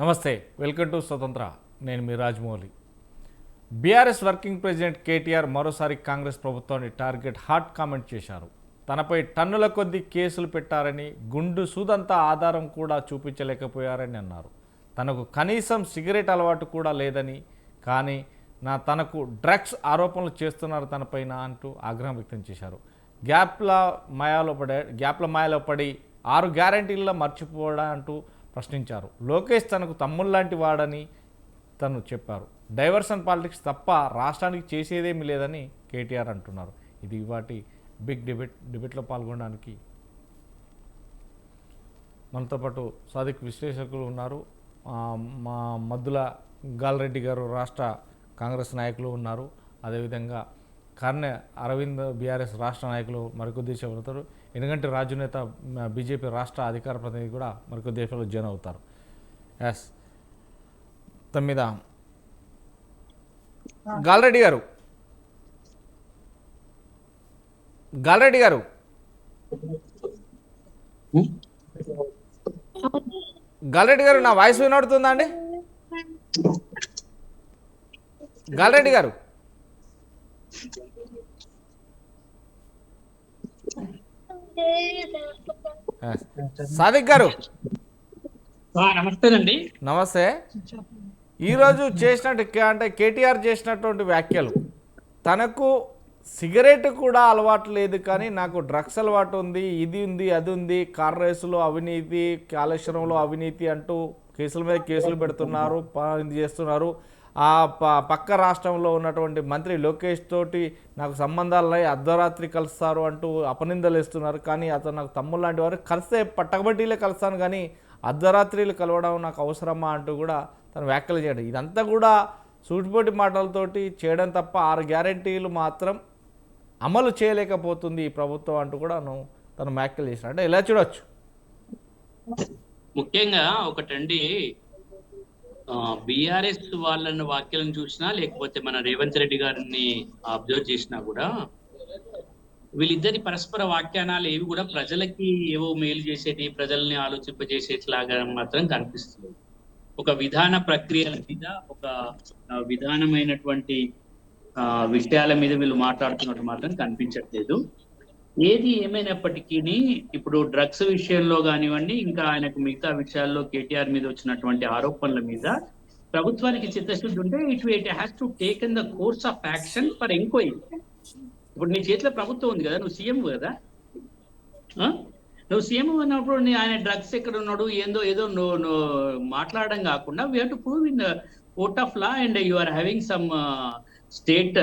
నమస్తే, welcome to Swatantra. నేను మీ Rajamouli. BRS working president KTR మరోసారి కాంగ్రెస్ ప్రభుత్వాన్ని టార్గెట్ హాట్ కామెంట్ చేశారు. తనపై టన్నుల కొద్దీ కేసులు పెట్టారని, గుండు సూదంతా ఆధారం కూడా చూపించలేకపోయారని అన్నారు. తనకు కనీసం సిగరెట్ అలవాటు కూడా లేదని, కానీ తనకు డ్రగ్స్ ఆరోపణలు చేస్తున్నారు తనపైన అంటూ ఆగ్రహం వ్యక్తం చేశారు. గ్యాప్ల మాయలో పడి 6 గ్యారంటీల్లో మర్చిపోవడా అంటూ ప్రశ్నించారు. లోకేష్ తనకు తమ్ముళ్లాంటి వాడని తను చెప్పారు. డైవర్షన్ పాలిటిక్స్ తప్ప రాష్ట్రానికి చేసేదేమీ లేదని కేటీఆర్ అంటున్నారు. ఇది వాటి బిగ్ డిబేట్లో పాల్గొనడానికి మనతో పాటు సాదిక్ విశ్లేషకులు ఉన్నారు. మా మద్దుల గాల్రెడ్డి గారు రాష్ట్ర కాంగ్రెస్ నాయకులు ఉన్నారు. అదేవిధంగా కర్నె అరవింద్ బీఆర్ఎస్ రాష్ట్ర నాయకులు మరికొద్ది చెబుతారు. ఎందుకంటే రాజు నేత బీజేపీ రాష్ట్ర అధికార ప్రతినిధి కూడా మరికొద్ది దేశంలో జాయిన్ అవుతారు. ఎస్ తొమ్మిద గాల్రెడ్డి గారు గాల్రెడ్డి గారు నా వాయిస్ వినబడుతుందా అండి? గాల్రెడ్డి గారు సాదిక్ గారు నమస్తేనండి. నమస్తే. ఈరోజు చేసినట్టు అంటే కేటీఆర్ చేసినటువంటి వ్యాఖ్యలు, తనకు సిగరెట్ కూడా అలవాటు లేదు కానీ నాకు డ్రగ్స్ అలవాటు ఉంది, ఇది ఉంది, అది ఉంది, కార్ రేసులో అవినీతి, కాళేశ్వరంలో అవినీతి అంటూ కేసుల మీద కేసులు పెడుతున్నారు, ఇది చేస్తున్నారు. ఆ పక్క రాష్ట్రంలో ఉన్నటువంటి మంత్రి లోకేష్ తోటి నాకు సంబంధాలు అర్ధరాత్రి కలుస్తారు అంటూ అపనిందలు ఇస్తున్నారు. కానీ అతను నాకు తమ్ముడు లాంటి వారు, కలిస్తే పట్టకబట్టీలే కలుస్తాను కానీ అర్ధరాత్రిలు కలవడం నాకు అవసరమా అంటూ కూడా తను వ్యాఖ్యలు చేయడం, ఇదంతా కూడా సూటిపోటి మాటలతోటి చేయడం తప్ప 6 గ్యారంటీలు మాత్రం అమలు చేయలేకపోతుంది ఈ ప్రభుత్వం అంటూ కూడా తను వ్యాఖ్యలు చేసిన. అంటే ఎలా చూడవచ్చు? ముఖ్యంగా ఒకటండి, బీఆర్ఎస్ వాళ్ళని వ్యాఖ్యలను చూసినా లేకపోతే మన రేవంత్ రెడ్డి గారిని అబ్జర్వ్ చేసినా కూడా వీళ్ళిద్దరి పరస్పర వ్యాఖ్యానాలు ఏవి కూడా ప్రజలకి ఏవో మేలు చేసేటి, ప్రజల్ని ఆలోచింపజేసేట్లాగా మాత్రం కనిపిస్తుంది. ఒక విధాన ప్రక్రియల మీద, ఒక విధానమైనటువంటి విషయాల మీద వీళ్ళు మాట్లాడుతున్నట్టు మాత్రం కనిపించట్లేదు. ఏది ఏమైనప్పటికీ ఇప్పుడు డ్రగ్స్ విషయంలో కానివ్వండి, ఇంకా ఆయనకు మిగతా విషయాల్లో కేటీఆర్ మీద వచ్చినటువంటి ఆరోపణల మీద ప్రభుత్వానికి చిత్తశుద్ధి ఉంటే it has to taken the course of action for enquiry. ఇప్పుడు నీ చేతిలో ప్రభుత్వం ఉంది కదా, నువ్వు సీఎం కదా, నువ్వు సీఎం అన్నప్పుడు ఆయన డ్రగ్స్ ఎక్కడ ఉన్నాడు ఏదో నువ్వు మాట్లాడడం కాకుండా we have to prove in court of law and you are having some state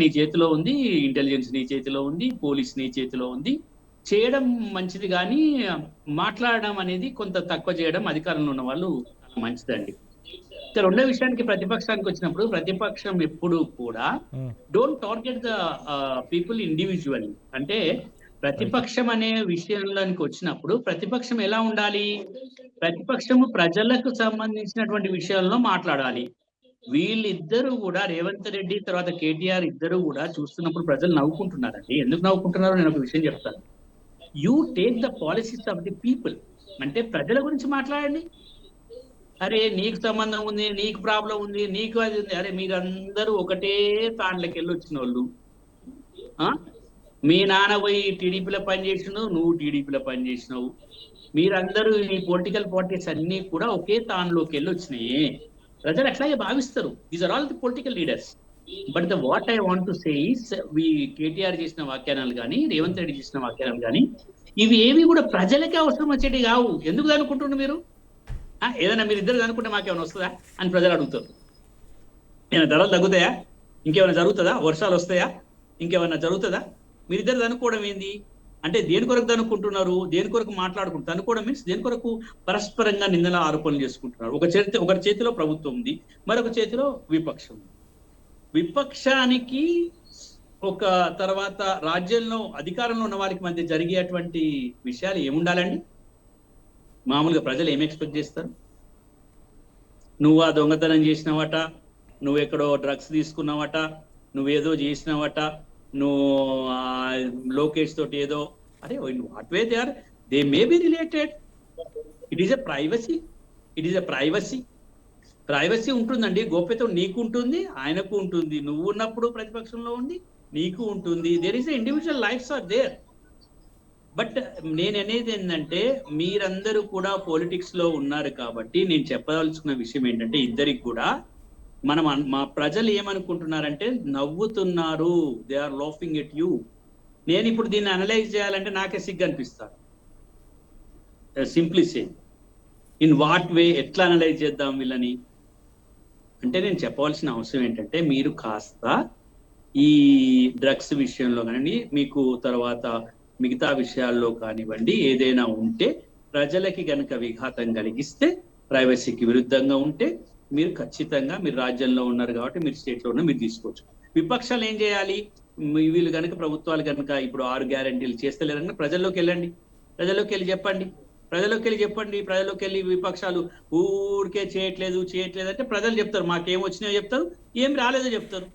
నీ చేతిలో ఉంది, ఇంటెలిజెన్స్ నీ చేతిలో ఉంది, పోలీస్ నీ చేతిలో ఉంది. చేయడం మంచిది కానీ మాట్లాడడం అనేది కొంత తక్కువ చేయడం అధికారంలో ఉన్న వాళ్ళు మంచిదండి. రెండో విషయానికి ప్రతిపక్షానికి వచ్చినప్పుడు ప్రతిపక్షం ఎప్పుడు కూడా don't target the people individually. అంటే ప్రతిపక్షం అనే విషయంలోనికి వచ్చినప్పుడు ప్రతిపక్షం ఎలా ఉండాలి? ప్రతిపక్షము ప్రజలకు సంబంధించినటువంటి విషయాల్లో మాట్లాడాలి. వీళ్ళిద్దరూ కూడా, రేవంత్ రెడ్డి తర్వాత కేటీఆర్ ఇద్దరు కూడా చూస్తున్నప్పుడు ప్రజలు నవ్వుకుంటున్నారండి. ఎందుకు నవ్వుకుంటున్నారో నేను ఒక విషయం చెప్తాను. You take the policies of the people. అంటే ప్రజల గురించి మాట్లాడండి. అరే నీకు సంబంధం ఉంది, నీకు ప్రాబ్లం ఉంది, నీకు అది ఉంది. అరే మీరందరూ ఒకటే తాండ్లకి వెళ్ళి వచ్చిన వాళ్ళు. మీ నాన్న పోయి టీడీపీలో పనిచేసినావు, నువ్వు టీడీపీలో పనిచేసినావు. మీరందరూ ఈ పొలిటికల్ పార్టీస్ అన్ని కూడా ఒకే తాండ్లోకి వెళ్ళి వచ్చినాయి. ప్రజలు అట్లాగే భావిస్తారు. These are all the political leaders. But the what I want to say is, KTR చేసిన వ్యాఖ్యానాలు కానీ, రేవంత్ రెడ్డి చేసిన వ్యాఖ్యానాలు కానీ, ఇవి ఏవి కూడా ప్రజలకే అవసరం వచ్చేటి కావు. ఎందుకు అనుకుంటున్నారు మీరు? ఏదైనా మీరు ఇద్దరు అనుకుంటే మాకేమైనా వస్తుందా అని ప్రజలు అడుగుతారు. ఏమైనా ధరలు తగ్గుతాయా? ఇంకేమైనా జరుగుతుందా? వర్షాలు వస్తాయా? ఇంకేమైనా జరుగుతుందా? మీరిద్దరు అనుకోవడం ఏంది? అంటే దేని కొరకు అనుకుంటున్నారు? దేని కొరకు మాట్లాడుకుంటారు? అనుకోవడం మీన్స్ దేని కొరకు పరస్పరంగా నిందల ఆరోపణలు చేసుకుంటున్నారు. ఒకరి చేతిలో ప్రభుత్వం ఉంది, మరొక చేతిలో విపక్షం ఉంది. విపక్షానికి ఒక తర్వాత రాజ్యంలో అధికారంలో ఉన్న వారికి మధ్య జరిగేటువంటి విషయాలు ఏముండాలండి? మామూలుగా ప్రజలు ఏమి ఎక్స్పెక్ట్ చేస్తారు? నువ్వు ఆ దొంగతనం చేసినావట, నువ్వు ఎక్కడో డ్రగ్స్ తీసుకున్నావట, నువ్వేదో చేసినావట, నువ్వు లోకేష్ తోటి ఏదో, అరే what way they are, they may be related. It is a privacy. It is a privacy ఉంటుందండి. గోప్యత నీకు ఉంటుంది, ఆయనకు ఉంటుంది. నువ్వు ఉన్నప్పుడు ప్రతిపక్షంలో ఉండి నీకు ఉంటుంది. There is individual lives are there. But నేను అనేది ఏంటంటే, మీరందరూ కూడా పాలిటిక్స్ లో ఉన్నారు కాబట్టి నేను చెప్పదలుచుకున్న విషయం ఏంటంటే, ఇద్దరికి కూడా మా ప్రజలు ఏమనుకుంటున్నారంటే నవ్వుతున్నారు, they are laughing at you. నేను ఇప్పుడు దీన్ని అనలైజ్ చేయాలంటే నాకే సిగ్గు అనిపిస్తాను. Simply say, in what way, ఎట్లా అనలైజ్ చేద్దాం వీళ్ళని అంటే, నేను చెప్పవలసిన అవసరం ఏంటంటే, మీరు కాస్త ఈ డ్రగ్స్ విషయంలో కానివ్వండి, మీకు తర్వాత మిగతా విషయాల్లో కానివ్వండి, ఏదైనా ఉంటే ప్రజలకి గనక విఘాతం కలిగిస్తే, ప్రైవసీకి విరుద్ధంగా ఉంటే, మీరు ఖచ్చితంగా మీరు రాజ్యంలో ఉన్నారు కాబట్టి, మీరు స్టేట్లో ఉన్న మీరు తీసుకోవచ్చు. విపక్షాలు ఏం చేయాలి? వీళ్ళు కనుక ప్రభుత్వాలు కనుక ఇప్పుడు 6 గ్యారెంటీలు చేస్తలేరని ప్రజల్లోకి వెళ్ళండి, ప్రజల్లోకి వెళ్ళి చెప్పండి. ప్రజల్లోకి వెళ్ళి విపక్షాలు ఊరికే చేయట్లేదు అంటే ప్రజలు చెప్తారు, మాకేం వచ్చినాయో చెప్తారు, ఏం రాలేదో చెప్తారు.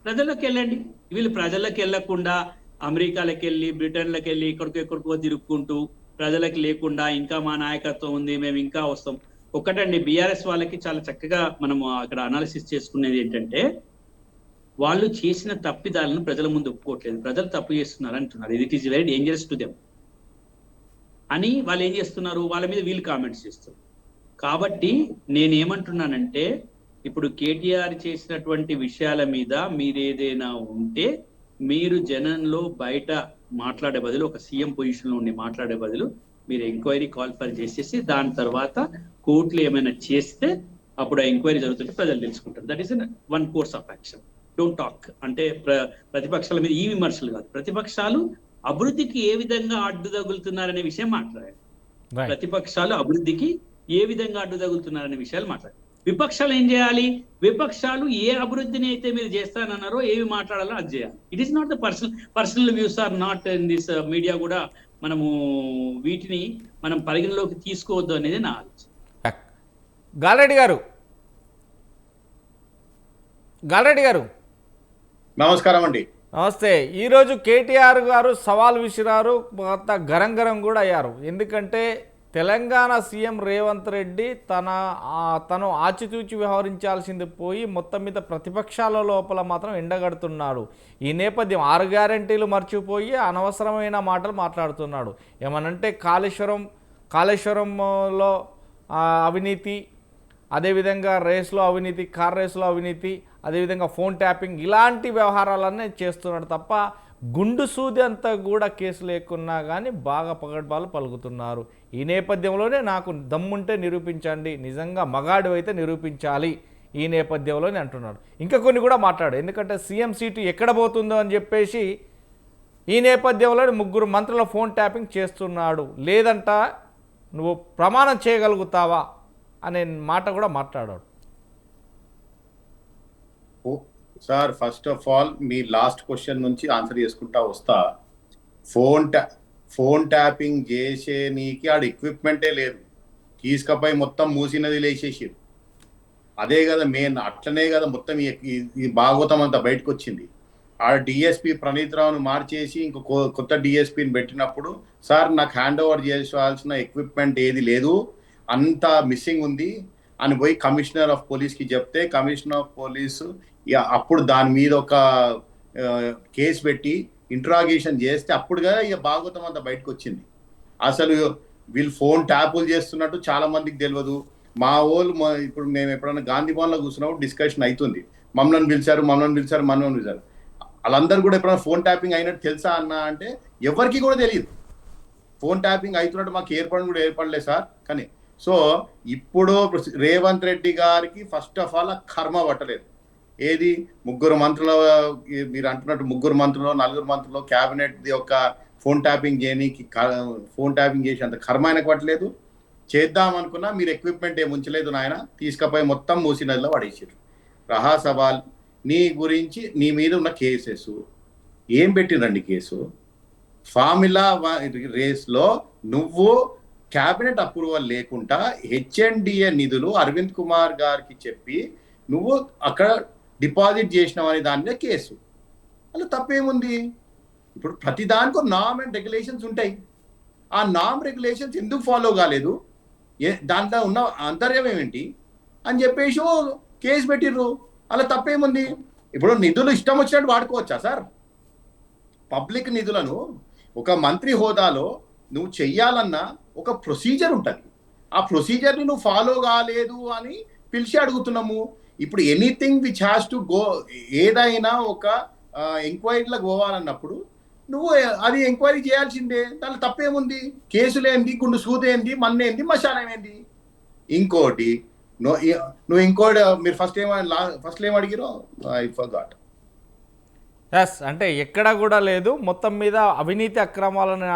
ప్రజల్లోకి వెళ్ళండి. వీళ్ళు ప్రజల్లోకి వెళ్ళకుండా అమెరికాలకు వెళ్ళి, బ్రిటన్లకు వెళ్ళి, ఎక్కడికో తిరుక్కుంటూ ప్రజలకు లేకుండా ఇంకా మా నాయకత్వం ఉంది, మేము ఇంకా వస్తాం. ఒకటండి, బీఆర్ఎస్ వాళ్ళకి చాలా చక్కగా మనము అక్కడ అనాలిసిస్ చేసుకునేది ఏంటంటే, వాళ్ళు చేసిన తప్పిదాలను ప్రజల ముందు ఒప్పుకోవట్లేదు, ప్రజలు తప్పు చేస్తున్నారు అంటున్నారు. It is very dangerous to them అని వాళ్ళు ఏం చేస్తున్నారు, వాళ్ళ మీద వీళ్ళు కామెంట్స్ చేస్తారు. కాబట్టి నేనేమంటున్నానంటే, ఇప్పుడు కేటీఆర్ చేసినటువంటి విషయాల మీద మీరు ఏదైనా ఉంటే, మీరు జనంలో బయట మాట్లాడే బదులు, ఒక సీఎం పొజిషన్ లో ఉండి మాట్లాడే బదులు, మీరు ఎంక్వైరీ కాల్ఫర్ చేసేసి దాని తర్వాత కోర్టులు ఏమైనా చేస్తే అప్పుడు ఆ ఎంక్వైరీ జరుగుతుంటే ప్రజలు తెలుసుకుంటారు. That is one course of action. Don't talk అంటే ప్రతిపక్షాల మీద ఈ విమర్శలు కాదు, ప్రతిపక్షాలు అభివృద్ధికి ఏ విధంగా అడ్డు తగులుతున్నారనే విషయం మాట్లాడాలి. ప్రతిపక్షాలు అభివృద్ధికి ఏ విధంగా అడ్డు తగులుతున్నారనే విషయాలు మాట్లాడాలి. విపక్షాలు ఏం చేయాలి? విపక్షాలు ఏ అభివృద్ధిని అయితే మీరు చేస్తానన్నారో, ఏవి మాట్లాడాలో అది చేయాలి. It is not the personal views are not in this media. కూడా మనము వీటిని మనం పరిగణలోకి తీసుకోవద్దు అనేది నా ఆలోచన. గాలరెడ్డి గారు నమస్కారం అండి. నమస్తే. ఈరోజు కేటీఆర్ గారు సవాల్ విసిరారు, కొంత గరం కూడా అయ్యారు. ఎందుకంటే తెలంగాణ సీఎం రేవంత్ రెడ్డి తను ఆచితూచి వ్యవహరించాల్సింది పోయి మొత్తం మీద ప్రతిపక్షాల లోపల మాత్రం ఎండగడుతున్నాడు. ఈ నేపథ్యం 6 గ్యారెంటీలు మర్చిపోయి అనవసరమైన మాటలు మాట్లాడుతున్నాడు. ఏమనంటే కాళేశ్వరంలో అవినీతి, అదేవిధంగా రేస్లో అవినీతి, కార్ రేస్లో అవినీతి, అదేవిధంగా ఫోన్ ట్యాపింగ్, ఇలాంటి వ్యవహారాలన్నీ చేస్తున్నాడు తప్ప గుండు సూది అంతా కూడా కేసు లేకున్నా కానీ బాగా పగడ్బాలు పలుకుతున్నారు. ఈ నేపథ్యంలోనే నాకు దమ్ముంటే నిరూపించండి, నిజంగా మగాడు అయితే నిరూపించాలి ఈ నేపథ్యంలోనే అంటున్నాడు. ఇంకా కొన్ని కూడా మాట్లాడు, ఎందుకంటే సీఎం సీటు ఎక్కడ పోతుందో అని చెప్పేసి ఈ నేపథ్యంలో 3 మంత్రుల ఫోన్ ట్యాపింగ్ చేస్తున్నాడు. లేదంట నువ్వు ప్రమాణం చేయగలుగుతావా అనే మాట కూడా మాట్లాడాడు. Sir, first of all me last question నుంచి ఆన్సర్ చేసుకుంటా వస్తా. ఫోన్ ట్యాపింగ్ చేసే నీకి ఆడ ఎక్విప్మెంటే లేదు, తీసుకపోయి మొత్తం మూసినది లేచేసి. అదే కదా మెయిన్, అట్లనే కదా మొత్తం ఈ భాగవతం అంతా బయటకు వచ్చింది. ఆ డిఎస్పీ ప్రణీత్ రావును మార్చేసి ఇంకో కొత్త డిఎస్పీని పెట్టినప్పుడు, సార్ నాకు హ్యాండ్ ఓవర్ చేయాల్సిన ఎక్విప్మెంట్ ఏది లేదు, అంతా మిస్సింగ్ ఉంది అని పోయి కమిషనర్ ఆఫ్ పోలీస్కి చెప్తే, కమిషనర్ ఆఫ్ పోలీసు అప్పుడు దాని మీద ఒక కేసు పెట్టి ఇంట్రాగేషన్ చేస్తే అప్పుడుగా ఇక భాగవతం అంతా బయటకు వచ్చింది. అసలు వీళ్ళు ఫోన్ ట్యాపులు చేస్తున్నట్టు చాలా మందికి తెలియదు. మా వాళ్ళు ఇప్పుడు మేము ఎప్పుడైనా గాంధీ భవన్లో కూర్చున్నప్పుడు డిస్కషన్ అవుతుంది, మమ్మల్ని పిలిచారు. వాళ్ళందరూ కూడా ఎప్పుడైనా ఫోన్ ట్యాపింగ్ అయినట్టు తెలుసా అన్న అంటే ఎవరికి కూడా తెలియదు. ఫోన్ ట్యాపింగ్ అవుతున్నట్టు మాకు ఏర్పడలేదు సార్. కానీ సో ఇప్పుడు రేవంత్ రెడ్డి గారికి ఫస్ట్ ఆఫ్ ఆల్ కర్మ పట్టలేదు. ఏది 3 మంత్రుల, మీరు అంటున్నట్టు 3 మంత్రులు 4 మంత్రులు క్యాబినెట్ యొక్క ఫోన్ ట్యాపింగ్ చేసి అంత కర్మ ఆయనకు పట్టలేదు. చేద్దాం అనుకున్నా మీరు ఎక్విప్మెంట్ ఏమి ఉంచలేదు నాయన, తీసుకపోయి మొత్తం మూసి నదిలో పడేసారు. రహా సవాల్ నీ గురించి, నీ మీద ఉన్న కేసెస్ ఏం పెట్టిరండి కేసు? ఫార్ములా రేస్లో నువ్వు క్యాబినెట్ అప్రూవల్ లేకుండా హెచ్ఎండిఏ నిధులు అరవింద్ కుమార్ గారికి చెప్పి నువ్వు అక్కడ డిపాజిట్ చేసినావు అనే దాని మీద కేసు. అలా తప్పేముంది? ఇప్పుడు ప్రతిదానికి నామ్ అండ్ రెగ్యులేషన్స్ ఉంటాయి. ఆ నామ్ రెగ్యులేషన్స్ ఎందుకు ఫాలో కాలేదు? దాంట్లో ఉన్న అంతర్యం ఏమిటి అని చెప్పేసి కేసు పెట్టిర్రు. అలా తప్పేముంది? ఇప్పుడు నిధులు ఇష్టం వచ్చినట్టు వాడుకోవచ్చా సార్? పబ్లిక్ నిధులను ఒక మంత్రి హోదాలో నువ్వు చెయ్యాలన్నా ఒక ప్రొసీజర్ ఉంటుంది. ఆ ప్రొసీజర్ని నువ్వు ఫాలో కాలేదు అని పిలిచి అడుగుతున్నాము. ఇప్పుడు anything which has to go, ఏదైనా ఒక ఎంక్వైరీలకు పోవాలన్నప్పుడు నువ్వు అది ఎంక్వైరీ చేయాల్సిందే. దాంట్లో తప్పేముంది? కేసులేంది, గుండు సూదేంది, మన్నేంది, మశానం ఏంది? ఇంకోటి నువ్వు ఇంకోటి మీరు ఫస్ట్ ఏం అడిగిరో ఐ ఫర్గాట్. ఎస్, అంటే ఎక్కడ కూడా లేదు, మొత్తం మీద అవినీతి అక్రమాలను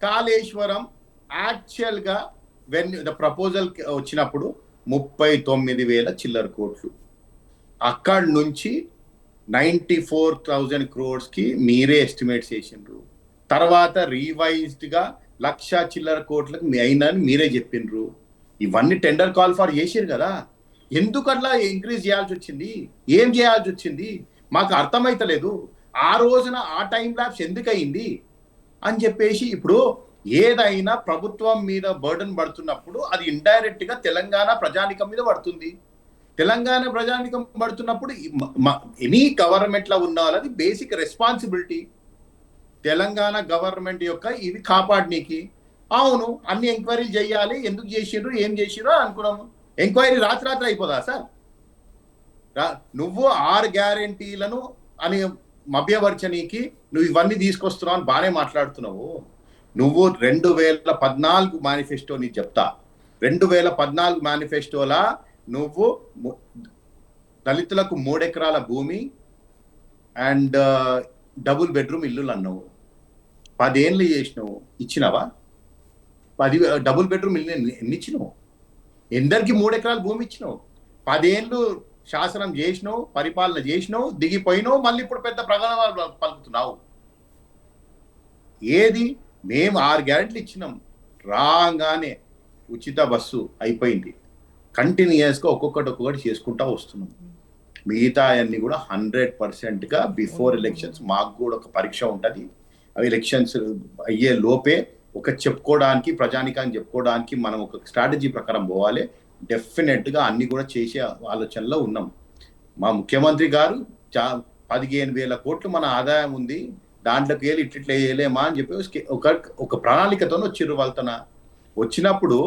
కాళేశ్వరం యాక్చువల్గా వెన్ ద ప్రపోజల్ వచ్చినప్పుడు 39,000 చిల్లర కోట్లు, అక్కడి నుంచి 94,000 crores మీరే ఎస్టిమేట్ చేసిండ్రు. తర్వాత రివైజ్డ్గా 1,00,000 చిల్లర కోట్లకు అయినని మీరే చెప్పిండ్రు. ఇవన్నీ టెండర్ కాల్ ఫర్ చేసిరు కదా. ఎందుకు అట్లా ఇంక్రీజ్ చేయాల్సి వచ్చింది? ఏం చేయాల్సి వచ్చింది? మాకు అర్థమైతలేదు. ఆ రోజున ఆ టైం ల్యాబ్స్ ఎందుకు అయింది అని చెప్పేసి ఇప్పుడు ఏదైనా ప్రభుత్వం మీద బర్డన్ పడుతున్నప్పుడు అది ఇండైరెక్ట్ గా తెలంగాణ ప్రజానికం మీద పడుతుంది. తెలంగాణ ప్రజానికం పడుతున్నప్పుడు ఎనీ గవర్నమెంట్ లో ఉన్న వాళ్ళది బేసిక్ రెస్పాన్సిబిలిటీ తెలంగాణ గవర్నమెంట్ యొక్క ఇవి కాపాడనీకి. అవును, అన్ని ఎంక్వైరీలు చేయాలి, ఎందుకు చేసిర్రు, ఏం చేసిర్రు అనుకున్నాము. ఎంక్వైరీ రాత్రి అయిపోదా సార్? నువ్వు 6 గ్యారెంటీలను అని మభ్యపరచనీకి నువ్వు ఇవన్నీ తీసుకొస్తున్నావు అని బాగానే మాట్లాడుతున్నావు. నువ్వు 2014 మేనిఫెస్టో నీకు చెప్తా. 2014 మేనిఫెస్టోలా నువ్వు దళితులకు 3 ఎకరాల భూమి అండ్ డబుల్ బెడ్రూమ్ ఇల్లులు అన్నావు. 10 ఏళ్ళు చేసినావు, ఇచ్చినావా? 10 డబుల్ బెడ్రూమ్ ఇల్లు ఎన్ని ఇచ్చినావు? ఎందరికి 3 ఎకరాల భూమి ఇచ్చినావు? 10 ఏళ్ళు శాసనం చేసినావు, పరిపాలన చేసినావు, దిగిపోయినావు, మళ్ళీ ఇప్పుడు పెద్ద ప్రగణాలు పలుకుతున్నావు. ఏది? మేము 6 గ్యారెంటీలు ఇచ్చినాం, రాగానే ఉచిత బస్సు అయిపోయింది. కంటిన్యూస్గా ఒక్కొక్కటి చేసుకుంటా వస్తున్నాం. మిగతా అన్ని కూడా 100%గా బిఫోర్ ఎలక్షన్స్ మాకు కూడా ఒక పరీక్ష ఉంటుంది. అవి ఎలక్షన్స్ అయ్యే లోపే ఒక చెప్పుకోవడానికి, ప్రజానికాన్ని చెప్పుకోవడానికి మనం ఒక స్ట్రాటజీ ప్రకారం పోవాలి. డెఫినెట్గా అన్ని కూడా చేసే ఆలోచనలో ఉన్నాం. మా ముఖ్యమంత్రి గారు 15,000 కోట్లు మన ఆదాయం ఉంది, దాంట్లోకి వెళ్ళి ఇట్లా వేయలేమా అని చెప్పి ఒక ప్రణాళికతో వచ్చిర్రు. వాళ్ళతోన వచ్చినప్పుడు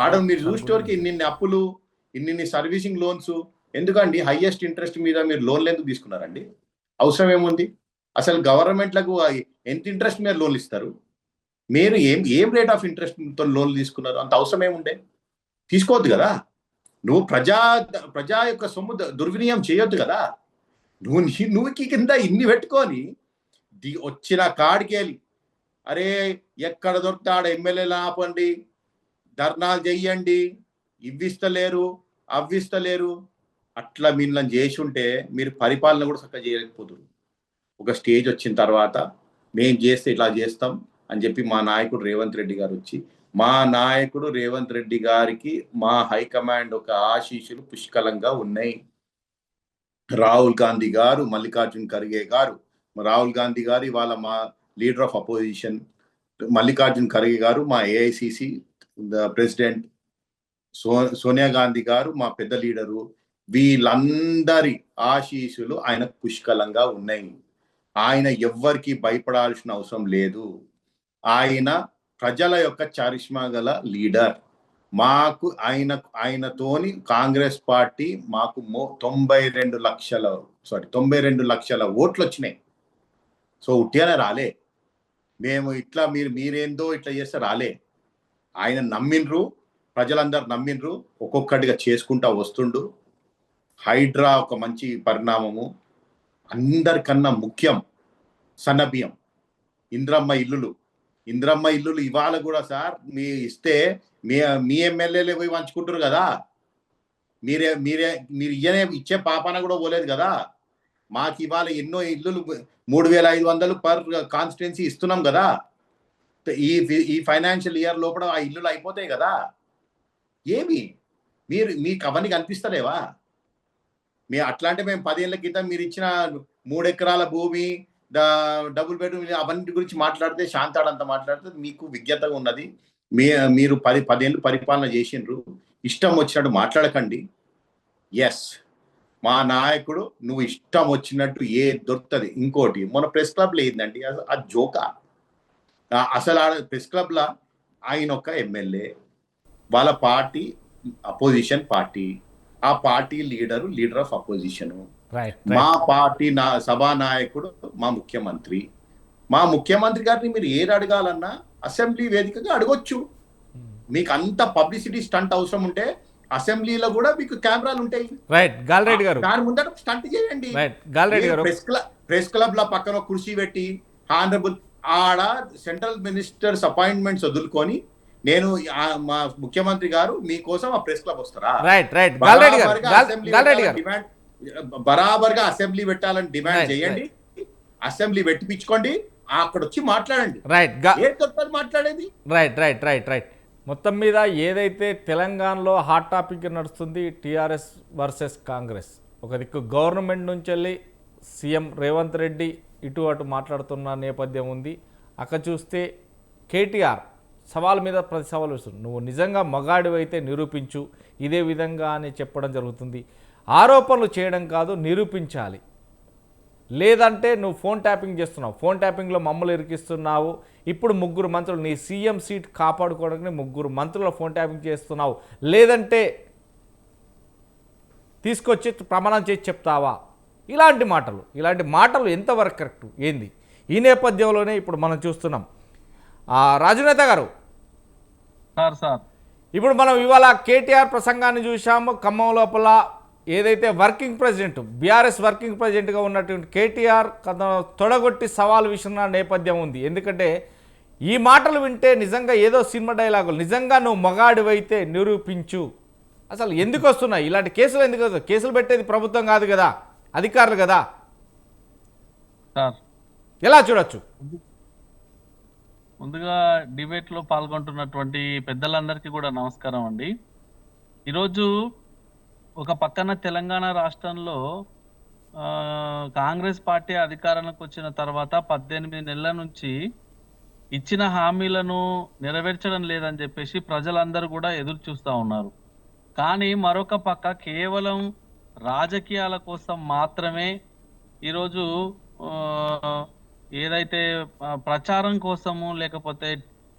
ఆడ మీరు చూసేవారికి ఇన్ని అప్పులు, ఇన్ని సర్వీసింగ్ లోన్స్ ఎందుకండి? హైయెస్ట్ ఇంట్రెస్ట్ మీద మీరు లోన్లు ఎందుకు తీసుకున్నారండి? అవసరం ఏముంది? అసలు గవర్నమెంట్లకు ఎంత ఇంట్రెస్ట్ మీద లోన్లు ఇస్తారు? మీరు ఏం రేట్ ఆఫ్ ఇంట్రెస్ట్తో లోన్లు తీసుకున్నారు? అంత అవసరం ఏముండే? తీసుకోవద్దు కదా. నువ్వు ప్రజా యొక్క సొమ్ము దుర్వినియోగం చేయొద్దు కదా. నువ్వుకి కింద ఇన్ని పెట్టుకొని వచ్చిన కాడికెళ్ళి అరే ఎక్కడ దొరుకుతాడు ఎమ్మెల్యేలు ఆపండి, ధర్నాలు చెయ్యండి, ఇవ్విస్తలేరు, అవ్విస్తలేరు, అట్లా మిమ్మల్ని చేసి ఉంటే మీరు పరిపాలన కూడా చక్కగా చేయలేకపోతున్నారు. ఒక స్టేజ్ వచ్చిన తర్వాత మేము చేస్తే ఇట్లా చేస్తాం అని చెప్పి మా నాయకుడు రేవంత్ రెడ్డి గారు వచ్చి, మా నాయకుడు రేవంత్ రెడ్డి గారికి మా హైకమాండ్ ఒక ఆశీస్సులు పుష్కలంగా ఉన్నాయి. రాహుల్ గాంధీ గారు, మల్లికార్జున్ ఖర్గే గారు, రాహుల్ గాంధీ గారు ఇవాళ మా leader of opposition, Mallikarjun Kharge గారు మా ఏఐసిసి ప్రెసిడెంట్, సోనియా గాంధీ గారు మా పెద్ద లీడరు, వీళ్ళందరి ఆశీస్సులు ఆయన పుష్కలంగా ఉన్నాయి. ఆయన ఎవ్వరికి భయపడాల్సిన అవసరం లేదు. ఆయన ప్రజల యొక్క చరిష్మా గల లీడర్. మాకు ఆయనతోని కాంగ్రెస్ పార్టీ మాకు 92 లక్షల ఓట్లు వచ్చినాయి. సో ఉట్టిగానే రాలే. మేము ఇట్లా మీరేందో ఇట్లా చేస్తే రాలే. ఆయన నమ్మిండ్రు, ప్రజలందరూ నమ్మిండ్రు, ఒక్కొక్కటిగా చేసుకుంటా వస్తుండు. హైడ్రా ఒక మంచి పరిణామము. అందరికన్నా ముఖ్యం సన్నబియ్యం, ఇంద్రమ్మ ఇల్లులు ఇవాళ కూడా సార్ మీ ఇస్తే మీ ఎమ్మెల్యేలే పోయి పంచుకుంటారు కదా. మీరు ఇచ్చే పాపాన కూడా పోలేదు కదా. మాకు ఇవాళ ఎన్నో ఇల్లులు 3,500 పర్ కాన్స్టిట్యున్సీ ఇస్తున్నాం కదా. ఈ ఫైనాన్షియల్ ఇయర్ లోపల ఆ ఇల్లులు అయిపోతాయి కదా. ఏమి మీకు అవన్నీ కనిపిస్తలేవా? అట్లా అంటే మేము 10 ఏళ్ల క్రితం మీరు ఇచ్చిన 3 ఎకరాల భూమి, డబుల్ బెడ్రూమ్, అవన్నీ గురించి మాట్లాడితే శాంతాడంతా మాట్లాడితే మీకు విజ్ఞతగా ఉన్నది. మీరు 10 ఏళ్ళు పరిపాలన చేసిండ్రు, ఇష్టం వచ్చినట్టు మాట్లాడకండి. ఎస్, మా నాయకుడు నువ్వు ఇష్టం వచ్చినట్టు ఏ దొరుకుతుంది. ఇంకోటి మన ప్రెస్ క్లబ్ లో ఏందండి ఆ జోకా, అసలు ఆ ప్రెస్ క్లబ్ లా ఆయన ఒక ఎమ్మెల్యే, వాళ్ళ పార్టీ అపోజిషన్ పార్టీ, ఆ పార్టీ లీడర్ ఆఫ్ అపోజిషన్, మా పార్టీ సభా నాయకుడు మా ముఖ్యమంత్రి గారిని మీరు ఏది అడగాలన్నా అసెంబ్లీ వేదికగా అడగొచ్చు. మీకు అంత పబ్లిసిటీ స్టంట్ అవసరం ఉంటే అసెంబ్లీలో కూడా మీకు కెమెరాలు ఉంటాయి. రైట్, గాల్రెడ్డి గారు దాని ముందర స్టంట్ చేయండి. ప్రెస్ క్లబ్ లో పక్కన కుర్చీ పెట్టి హానరబుల్ ఆడ సెంట్రల్ మినిస్టర్స్ అపాయింట్మెంట్స్ వదులుకొని నేను మా ముఖ్యమంత్రి గారు మీకోసం ఆ ప్రెస్ క్లబ్ వస్తారా? బరాబర్గా అసెంబ్లీ పెట్టాలని డిమాండ్ చేయండి, అసెంబ్లీ పెట్టిపించుకోండి, అక్కడ వచ్చి మాట్లాడండి. మాట్లాడేది రైట్. మొత్తం మీద ఏదైతే తెలంగాణలో హాట్ టాపిక్ నడుస్తుంది, టీఆర్ఎస్ వర్సెస్ కాంగ్రెస్, ఒక దిక్కు గవర్నమెంట్ నుంచి వెళ్ళి సీఎం రేవంత్ రెడ్డి ఇటు అటు మాట్లాడుతున్న నేపథ్యం ఉంది. అక్కడ చూస్తే కేటీఆర్ సవాల్ మీద ప్రతి సవాల్ వస్తుంది. నువ్వు నిజంగా మగాడివైతే నిరూపించు, ఇదే విధంగా అని చెప్పడం జరుగుతుంది. ఆరోపణలు చేయడం కాదు, నిరూపించాలి. లేదంటే నువ్వు ఫోన్ ట్యాపింగ్ చేస్తున్నావు, ఫోన్ ట్యాపింగ్లో మమ్మల్ని ఇరికిస్తున్నావు, ఇప్పుడు 3 మంత్రులు నీ సీఎం సీట్ కాపాడుకోవడానికి 3 మంత్రుల ఫోన్ ట్యాపింగ్ చేస్తున్నావు, లేదంటే తీసుకొచ్చి ప్రమాణం చేసి చెప్తావా? ఇలాంటి మాటలు ఎంతవరకు కరెక్టు ఏంది? ఈ నేపథ్యంలోనే ఇప్పుడు మనం చూస్తున్నాం. రాజునేత గారు, ఇప్పుడు మనం ఇవాళ కేటీఆర్ ప్రసంగాన్ని చూసాము. ఖమ్మం లోపల ఏదైతే వర్కింగ్ ప్రెసిడెంట్, బీఆర్ఎస్ వర్కింగ్ ప్రెసిడెంట్గా ఉన్నటువంటి కేటీఆర్ తొడగొట్టి సవాల్ విషయ నేపథ్యం ఉంది. ఎందుకంటే ఈ మాటలు వింటే నిజంగా ఏదో సినిమా డైలాగులు, నిజంగా నువ్వు మగాడివైతే నిరూపించు. అసలు ఎందుకు వస్తున్నాయి ఇలాంటి కేసులు? ఎందుకు వస్తాయి? కేసులు పెట్టేది ప్రభుత్వం కాదు కదా, అధికారులు కదా. ఎలా చూడొచ్చు? ముందుగా డిబేట్లో పాల్గొంటున్నటువంటి పెద్దలందరికీ కూడా నమస్కారం అండి. ఈరోజు ఒక పక్కన తెలంగాణ రాష్ట్రంలో కాంగ్రెస్ పార్టీ అధికారంలోకి వచ్చిన తర్వాత 18 నెలల నుంచి ఇచ్చిన హామీలను నెరవేర్చడం లేదని చెప్పేసి ప్రజలందరూ కూడా ఎదురు చూస్తూ ఉన్నారు. కానీ మరొక పక్క కేవలం రాజకీయాల కోసం మాత్రమే ఈరోజు ఏదైతే ప్రచారం కోసము లేకపోతే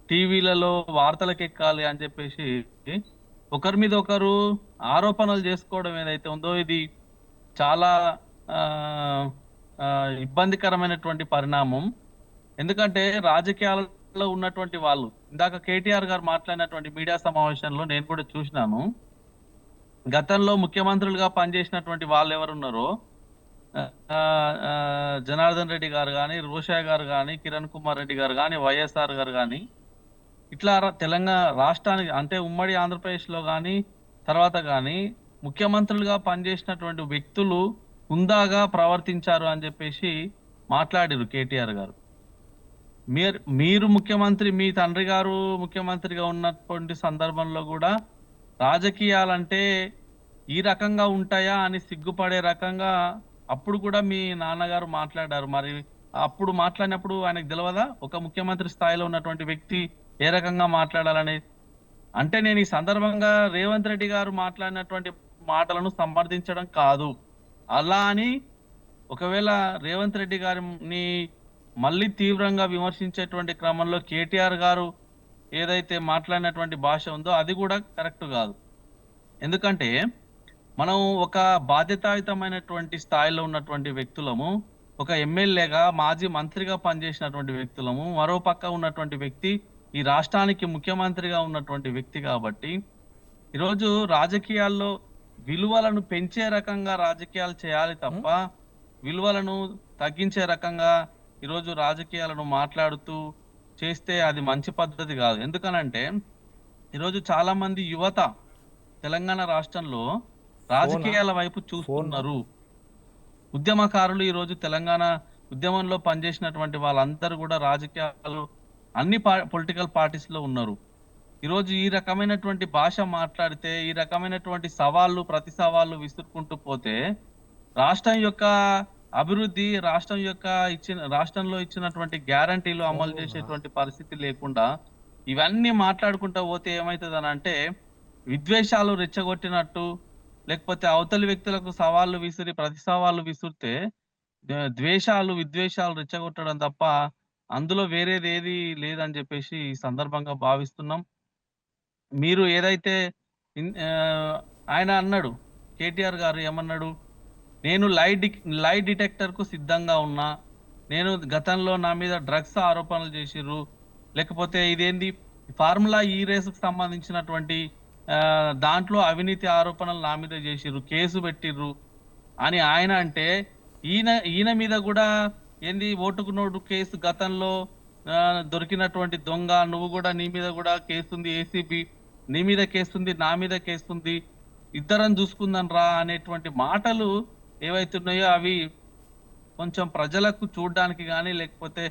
టీవీలలో వార్తలకు ఎక్కాలి అని చెప్పేసి ఒకరి మీద ఒకరు ఆరోపణలు చేసుకోవడం ఏదైతే ఉందో ఇది చాలా ఇబ్బందికరమైనటువంటి పరిణామం. ఎందుకంటే రాజకీయాలలో ఉన్నటువంటి వాళ్ళు, ఇందాక కేటీఆర్ గారు మాట్లాడినటువంటి మీడియా సమావేశంలో నేను కూడా చూసినాను, గతంలో ముఖ్యమంత్రులుగా పనిచేసినటువంటి వాళ్ళు ఎవరున్నారో జనార్దన్ రెడ్డి గారు కానీ, రోషయ్య గారు కానీ, కిరణ్ కుమార్ రెడ్డి గారు కానీ, వైఎస్ఆర్ గారు కానీ, ఇట్లా తెలంగాణ రాష్ట్రానికి అంటే ఉమ్మడి ఆంధ్రప్రదేశ్లో కానీ తర్వాత కానీ ముఖ్యమంత్రులుగా పనిచేసినటువంటి వ్యక్తులు హుందాగా ప్రవర్తించారు అని చెప్పేసి మాట్లాడారు కేటీఆర్ గారు. మీరు ముఖ్యమంత్రి, మీ తండ్రి గారు ముఖ్యమంత్రిగా ఉన్నటువంటి సందర్భంలో కూడా రాజకీయాలంటే ఈ రకంగా ఉంటాయా అని సిగ్గుపడే రకంగా అప్పుడు కూడా మీ నాన్నగారు మాట్లాడారు. మరి అప్పుడు మాట్లాడినప్పుడు ఆయనకు తెలియదా ఒక ముఖ్యమంత్రి స్థాయిలో ఉన్నటువంటి వ్యక్తి ఏ రకంగా మాట్లాడాలని? అంటే నేను ఈ సందర్భంగా రేవంత్ రెడ్డి గారు మాట్లాడినటువంటి మాటలను సమర్థించడం కాదు, అలా అని ఒకవేళ రేవంత్ రెడ్డి గారిని మళ్ళీ తీవ్రంగా విమర్శించేటువంటి క్రమంలో కేటీఆర్ గారు ఏదైతే మాట్లాడినటువంటి భాష ఉందో అది కూడా కరెక్ట్ కాదు. ఎందుకంటే మనం ఒక బాధ్యతాయుతమైనటువంటి స్థాయిలో ఉన్నటువంటి వ్యక్తులము, ఒక ఎమ్మెల్యేగా మాజీ మంత్రిగా పనిచేసినటువంటి వ్యక్తులము, మరో పక్క ఉన్నటువంటి వ్యక్తి ఈ రాష్ట్రానికి ముఖ్యమంత్రిగా ఉన్నటువంటి వ్యక్తి. కాబట్టి ఈరోజు రాజకీయాల్లో విలువలను పెంచే రకంగా రాజకీయాలు చేయాలి తప్ప విలువలను తగ్గించే రకంగా ఈరోజు రాజకీయాలను మాట్లాడుతూ చేస్తే అది మంచి పద్ధతి కాదు. ఎందుకనంటే ఈరోజు చాలా మంది యువత తెలంగాణ రాష్ట్రంలో రాజకీయాల వైపు చూస్తున్నారు. ఉద్యమకారులు ఈరోజు తెలంగాణ ఉద్యమంలో పనిచేసినటువంటి వాళ్ళందరూ కూడా రాజకీయాలు అన్ని పొలిటికల్ పార్టీస్ లో ఉన్నారు. ఈరోజు ఈ రకమైనటువంటి భాష మాట్లాడితే, ఈ రకమైనటువంటి సవాళ్ళు ప్రతి సవాళ్ళు విసురుకుంటూ పోతే రాష్ట్రం యొక్క అభివృద్ధి, రాష్ట్రంలో ఇచ్చినటువంటి గ్యారంటీలు అమలు చేసేటువంటి పరిస్థితి లేకుండా ఇవన్నీ మాట్లాడుకుంటా పోతే ఏమవుతుంది అంటే విద్వేషాలు రెచ్చగొట్టినట్టు, లేకపోతే అవతలి వ్యక్తులకు సవాళ్ళు విసిరి ప్రతి సవాళ్ళు విసిరితే ద్వేషాలు విద్వేషాలు రెచ్చగొట్టడం తప్ప అందులో వేరేది ఏది లేదని చెప్పేసి ఈ సందర్భంగా భావిస్తున్నాం. మీరు ఏదైతే ఆయన అన్నాడు, కేటీఆర్ గారు ఏమన్నాడు, నేను లై డిటెక్టర్ కు సిద్ధంగా ఉన్నా, నేను గతంలో నా మీద డ్రగ్స్ ఆరోపణలు చేసిర్రు, లేకపోతే ఇదేంది ఫార్ములా ఈ రేసుకు సంబంధించినటువంటి దాంట్లో అవినీతి ఆరోపణలు నా మీద చేసిర్రు, కేసు పెట్టిర్రు అని ఆయన అంటే, ఈయన మీద కూడా ఏంది ఓటుకు నోటు కేసు గతంలో దొరికినటువంటి దొంగ, నువ్వు కూడా నీ మీద కూడా కేసుంది, ఏసీబీ నీ మీద కేసుంది, నా మీద కేసుంది, ఇద్దరం చూసుకుందాం రా అనేటువంటి మాటలు ఏవైతున్నాయో అవి కొంచెం ప్రజలకు చూడడానికి కానీ లేకపోతే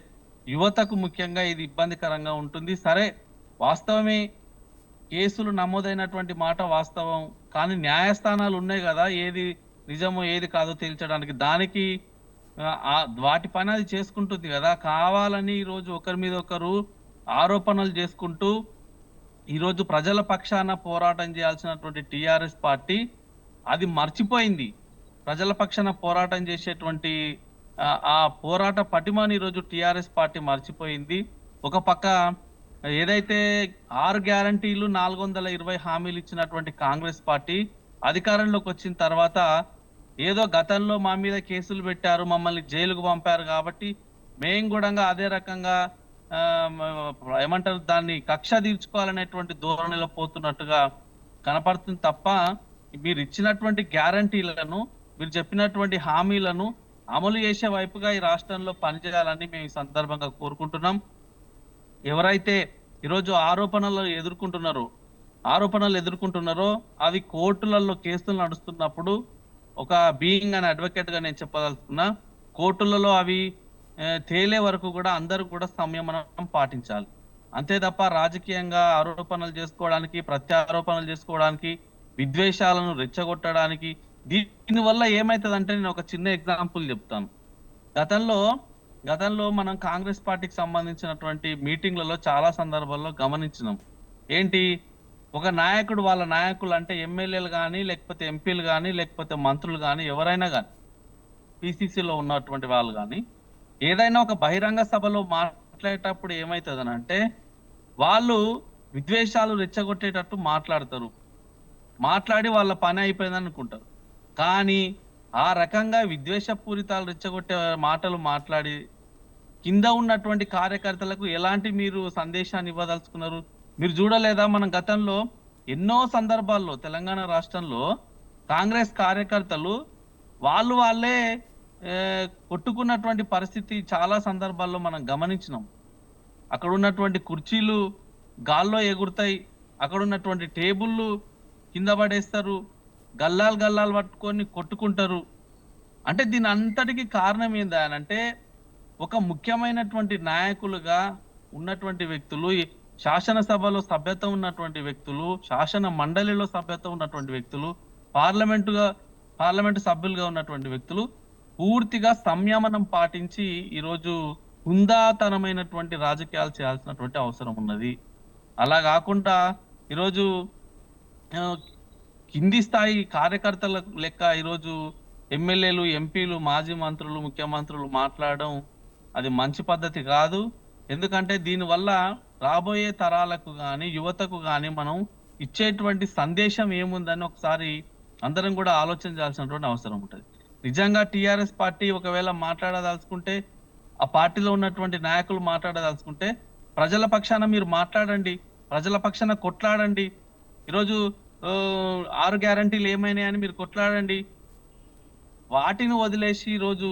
యువతకు ముఖ్యంగా ఇది ఇబ్బందికరంగా ఉంటుంది. సరే, వాస్తవమే, కేసులు నమోదైనటువంటి మాట వాస్తవం, కానీ న్యాయస్థానాలు ఉన్నాయి కదా, ఏది నిజమో ఏది కాదో తేల్చడానికి. దానికి వాటి పని అది చేసుకుంటుంది కదా. కావాలని ఈరోజు ఒకరి మీద ఒకరు ఆరోపణలు చేసుకుంటూ ఈరోజు ప్రజల పక్షాన పోరాటం చేయాల్సినటువంటి టిఆర్ఎస్ పార్టీ అది మర్చిపోయింది. ప్రజల పక్షాన పోరాటం చేసేటువంటి ఆ పోరాట పటిమని ఈరోజు టిఆర్ఎస్ పార్టీ మర్చిపోయింది. ఒక పక్క ఏదైతే 6 గ్యారంటీలు 420 హామీలు ఇచ్చినటువంటి కాంగ్రెస్ పార్టీ అధికారంలోకి వచ్చిన తర్వాత ఏదో గతంలో మా మీద కేసులు పెట్టారు, మమ్మల్ని జైలుకు పంపారు కాబట్టి మేము కూడా అదే రకంగా ఏమంటారు దాన్ని కక్ష తీర్చుకోవాలనేటువంటి ధోరణిలో పోతున్నట్టుగా కనపడుతుంది తప్ప మీరు ఇచ్చినటువంటి గ్యారంటీలను, మీరు చెప్పినటువంటి హామీలను అమలు చేసే వైపుగా ఈ రాష్ట్రంలో పనిచేయాలని మేము ఈ సందర్భంగా కోరుకుంటున్నాం. ఎవరైతే ఈరోజు ఆరోపణలు ఎదుర్కొంటున్నారో అవి కోర్టులలో కేసులు నడుస్తున్నప్పుడు ఒక బీయింగ్ అండ్ అడ్వకేట్ గా నేను చెప్పదలుచుకున్నా, కోర్టులలో అవి తేలే వరకు కూడా అందరూ కూడా సంయమనం పాటించాలి. అంతే తప్ప రాజకీయంగా ఆరోపణలు చేసుకోవడానికి, ప్రత్యారోపణలు చేసుకోవడానికి, విద్వేషాలను రెచ్చగొట్టడానికి, దీనివల్ల ఏమైతుందంటే నేను ఒక చిన్న ఎగ్జాంపుల్ చెప్తాను. గతంలో మనం కాంగ్రెస్ పార్టీకి సంబంధించినటువంటి మీటింగ్లలో చాలా సందర్భాల్లో గమనించినాం. ఏంటి, ఒక నాయకుడు వాళ్ళ నాయకులు అంటే ఎమ్మెల్యేలు కానీ లేకపోతే ఎంపీలు కానీ లేకపోతే మంత్రులు కానీ ఎవరైనా కానీ పిసిసిలో ఉన్నటువంటి వాళ్ళు కానీ ఏదైనా ఒక బహిరంగ సభలో మాట్లాడేటప్పుడు ఏమవుతుందని అంటే వాళ్ళు విద్వేషాలు రెచ్చగొట్టేటట్టు మాట్లాడి వాళ్ళ పని అయిపోయిందని అనుకుంటారు. కానీ ఆ రకంగా విద్వేషపూరితాలు రెచ్చగొట్టే మాటలు మాట్లాడి కింద ఉన్నటువంటి కార్యకర్తలకు ఎలాంటి మీరు సందేశాన్ని ఇవ్వదలుచుకున్నారు? మీరు చూడలేదా, మనం గతంలో ఎన్నో సందర్భాల్లో తెలంగాణ రాష్ట్రంలో కాంగ్రెస్ కార్యకర్తలు వాళ్ళే కొట్టుకున్నటువంటి పరిస్థితి చాలా సందర్భాల్లో మనం గమనించినాం. అక్కడ ఉన్నటువంటి కుర్చీలు గాల్లో ఎగురుతాయి, అక్కడ ఉన్నటువంటి టేబుళ్ళు కింద పడేస్తారు, గల్లాలు పట్టుకొని కొట్టుకుంటారు. అంటే దీని అంతటికి కారణం ఏంటంటే ఒక ముఖ్యమైనటువంటి నాయకులుగా ఉన్నటువంటి వ్యక్తులు, శాసనసభలో సభ్యత్వం ఉన్నటువంటి వ్యక్తులు, శాసన మండలిలో సభ్యత్వం ఉన్నటువంటి వ్యక్తులు, పార్లమెంటు సభ్యులుగా ఉన్నటువంటి వ్యక్తులు పూర్తిగా సంయమనం పాటించి ఈరోజు హుందాతనమైనటువంటి రాజకీయాలు చేయాల్సినటువంటి అవసరం ఉన్నది. అలా కాకుండా ఈరోజు కింది స్థాయి కార్యకర్తల లెక్క ఈరోజు ఎమ్మెల్యేలు, ఎంపీలు, మాజీ మంత్రులు, ముఖ్యమంత్రులు మాట్లాడడం అది మంచి పద్ధతి కాదు. ఎందుకంటే దీనివల్ల రాబోయే తరాలకు కానీ యువతకు కానీ మనం ఇచ్చేటువంటి సందేశం ఏముందని ఒకసారి అందరం కూడా ఆలోచన చేయాల్సినటువంటి అవసరం ఉంటుంది. నిజంగా టిఆర్ఎస్ పార్టీ ఒకవేళ మాట్లాడదలుచుకుంటే, ఆ పార్టీలో ఉన్నటువంటి నాయకులు మాట్లాడదలుచుకుంటే ప్రజల పక్షాన మీరు మాట్లాడండి, ప్రజల పక్షాన కొట్లాడండి. ఈరోజు 6 గ్యారంటీలు ఏమైనాయని మీరు కొట్లాడండి. వాటిని వదిలేసి ఈరోజు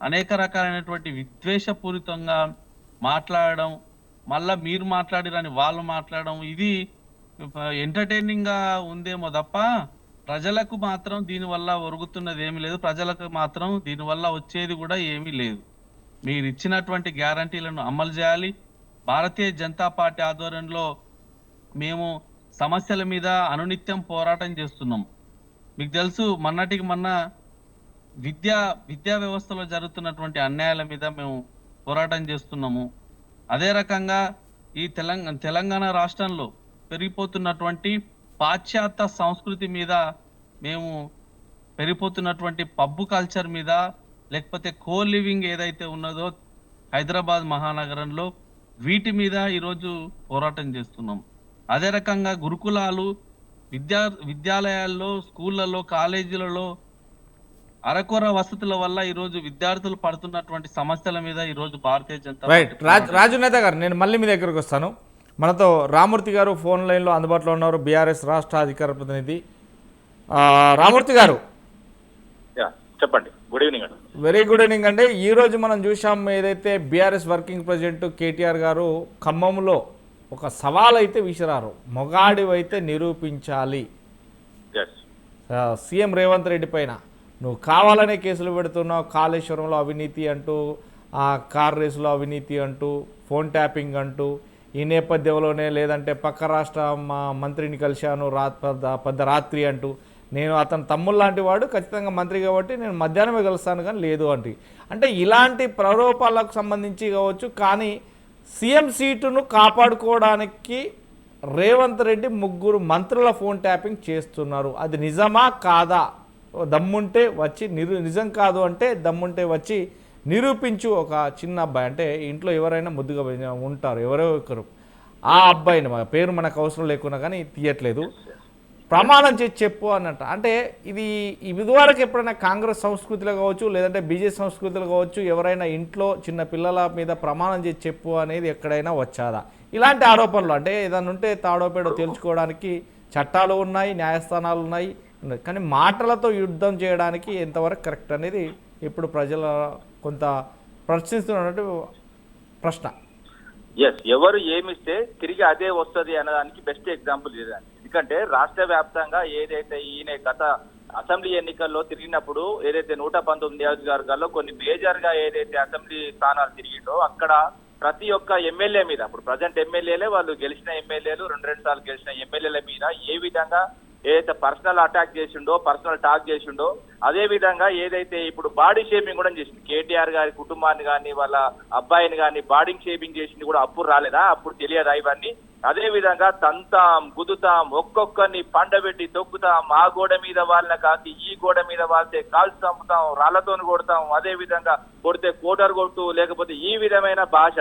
అనేక రకాలైనటువంటి విద్వేషపూరితంగా మాట్లాడడం, మళ్ళా మీరు మాట్లాడిరని వాళ్ళు మాట్లాడడం, ఇది ఎంటర్టైనింగ్ గా ఉందేమో తప్ప ప్రజలకు మాత్రం దీనివల్ల ఒరుగుతున్నది ఏమీ లేదు. ప్రజలకు మాత్రం దీనివల్ల వచ్చేది కూడా ఏమీ లేదు. మీరు ఇచ్చినటువంటి గ్యారంటీలను అమలు చేయాలి. భారతీయ జనతా పార్టీ ఆధ్వర్యంలో మేము సమస్యల మీద అనునిత్యం పోరాటం చేస్తున్నాం. మీకు తెలుసు, మొన్న విద్యా వ్యవస్థలో జరుగుతున్నటువంటి అన్యాయాల మీద మేము పోరాటం చేస్తున్నాము. అదే రకంగా ఈ తెలంగాణ రాష్ట్రంలో పెరిగిపోతున్నటువంటి పాశ్చాత్య సంస్కృతి మీద, మేము పెరిగిపోతున్నటువంటి పబ్బు కల్చర్ మీద, లేకపోతే కో లివింగ్ ఏదైతే ఉన్నదో హైదరాబాద్ మహానగరంలో, వీటి మీద ఈరోజు పోరాటం చేస్తున్నాం. అదే రకంగా గురుకులాలు, విద్యాలయాల్లో, స్కూళ్ళలో, కాలేజీలలో అరకొర వసతుల వల్ల ఈరోజు విద్యార్థులు పడుతున్నటువంటి సమస్యల మీద ఈరోజు భారతీయ జనతా రైట్. రాజు నేత గారు, నేను మళ్ళీ మీ దగ్గరకు వస్తాను. మనతో రామూర్తి గారు ఫోన్ లైన్లో అందుబాటులో ఉన్నారు, బీఆర్ఎస్ రాష్ట్ర అధికార ప్రతినిధి. రామూర్తి గారు చెప్పండి. గుడ్ ఈవినింగ్ అండి. వెరీ గుడ్ ఈవినింగ్ అండి. ఈరోజు మనం చూసాం, ఏదైతే బీఆర్ఎస్ వర్కింగ్ ప్రెసిడెంట్ కేటీఆర్ గారు ఖమ్మంలో ఒక సవాల్ అయితే విసిరారు, మొగాడివైతే నిరూపించాలి సీఎం రేవంత్ రెడ్డి పైన. నువ్వు కావాలనే కేసులు పెడుతున్నావు, కాళేశ్వరంలో అవినీతి అంటూ, కార్ రేసులో అవినీతి అంటూ, ఫోన్ ట్యాపింగ్ అంటూ, ఈ నేపథ్యంలోనే లేదంటే పక్క రాష్ట్ర మంత్రిని కలిశాను పెద్ద రాత్రి అంటూ, నేను అతను తమ్ముళ్ళు లాంటి వాడు, ఖచ్చితంగా మంత్రి కాబట్టి నేను మధ్యాహ్నమే కలుస్తాను కానీ లేదు అంటే ఇలాంటి ప్రలోభాలకు సంబంధించి కావచ్చు. కానీ సీఎం సీటును కాపాడుకోవడానికి రేవంత్ రెడ్డి 3 మంత్రుల ఫోన్ ట్యాపింగ్ చేస్తున్నారు. అది నిజమా కాదా? దమ్ముంటే వచ్చి నిజం కాదు అంటే దమ్ముంటే వచ్చి నిరూపించు. ఒక చిన్న అబ్బాయి, అంటే ఇంట్లో ఎవరైనా ముద్దుగా ఉంటారు, ఎవరో ఒకరు, ఆ అబ్బాయిని, పేరు మనకు అవసరం లేకున్నా కానీ తీయట్లేదు, ప్రమాణం చేసి చెప్పు అన్నట్టు. అంటే ఇది ఇదివరకు ఎప్పుడైనా కాంగ్రెస్ సంస్కృతిలో కావచ్చు, లేదంటే బీజేపీ సంస్కృతిలో కావచ్చు, ఎవరైనా ఇంట్లో చిన్న పిల్లల మీద ప్రమాణం చేసి చెప్పు అనేది ఎక్కడైనా వచ్చాదా? ఇలాంటి ఆరోపణలు అంటే ఏదైనా ఉంటే తాడోపేడో తేల్చుకోవడానికి చట్టాలు ఉన్నాయి, న్యాయస్థానాలు ఉన్నాయి, కానీ మాటలతో యుద్ధం చేయడానికి ఎంతవరకు కరెక్ట్ అనేది ఇప్పుడు ప్రజల కొంత ప్రశ్నిస్తున్నట్టు ప్రశ్న. ఎవరు ఏమిస్తే తిరిగి అదే వస్తుంది అన్నదానికి బెస్ట్ ఎగ్జాంపుల్ ఇదండి. ఎందుకంటే రాష్ట్ర వ్యాప్తంగా ఏదైతే ఈయన గత అసెంబ్లీ ఎన్నికల్లో తిరిగినప్పుడు ఏదైతే 119 నియోజకవర్గాల్లో కొన్ని మేజర్ గా ఏదైతే అసెంబ్లీ స్థానాలు తిరిగిండో అక్కడ ప్రతి ఒక్క ఎమ్మెల్యే మీద, ఇప్పుడు ప్రజెంట్ ఎమ్మెల్యేలే, వాళ్ళు గెలిచిన ఎమ్మెల్యేలు, 2 సార్లు గెలిచిన ఎమ్మెల్యేల మీద ఏ విధంగా ఏదైతే పర్సనల్ అటాక్ చేసిండో, పర్సనల్ టాక్ చేసిండో, అదే విధంగా ఏదైతే ఇప్పుడు బాడీ షేపింగ్ కూడా చేసింది. కేటీఆర్ గారి కుటుంబాన్ని కానీ వాళ్ళ అబ్బాయిని కానీ బాడీ షేపింగ్ చేసింది కూడా అప్పుడు రాలేదా? అప్పుడు తెలియదా ఇవన్నీ? అదే విధంగా తంతాం, గుదుతాం, ఒక్కొక్కరిని పండబెట్టి తొక్కుతాం, ఆ గోడ మీద వాళ్ళ కాకి ఈ గోడ మీద వాళ్తే కాల్చి చంపుతాం, రాళ్లతో కొడతాం, అదే విధంగా కొడితే కోటర్ కొట్టు, లేకపోతే ఈ విధమైన భాష,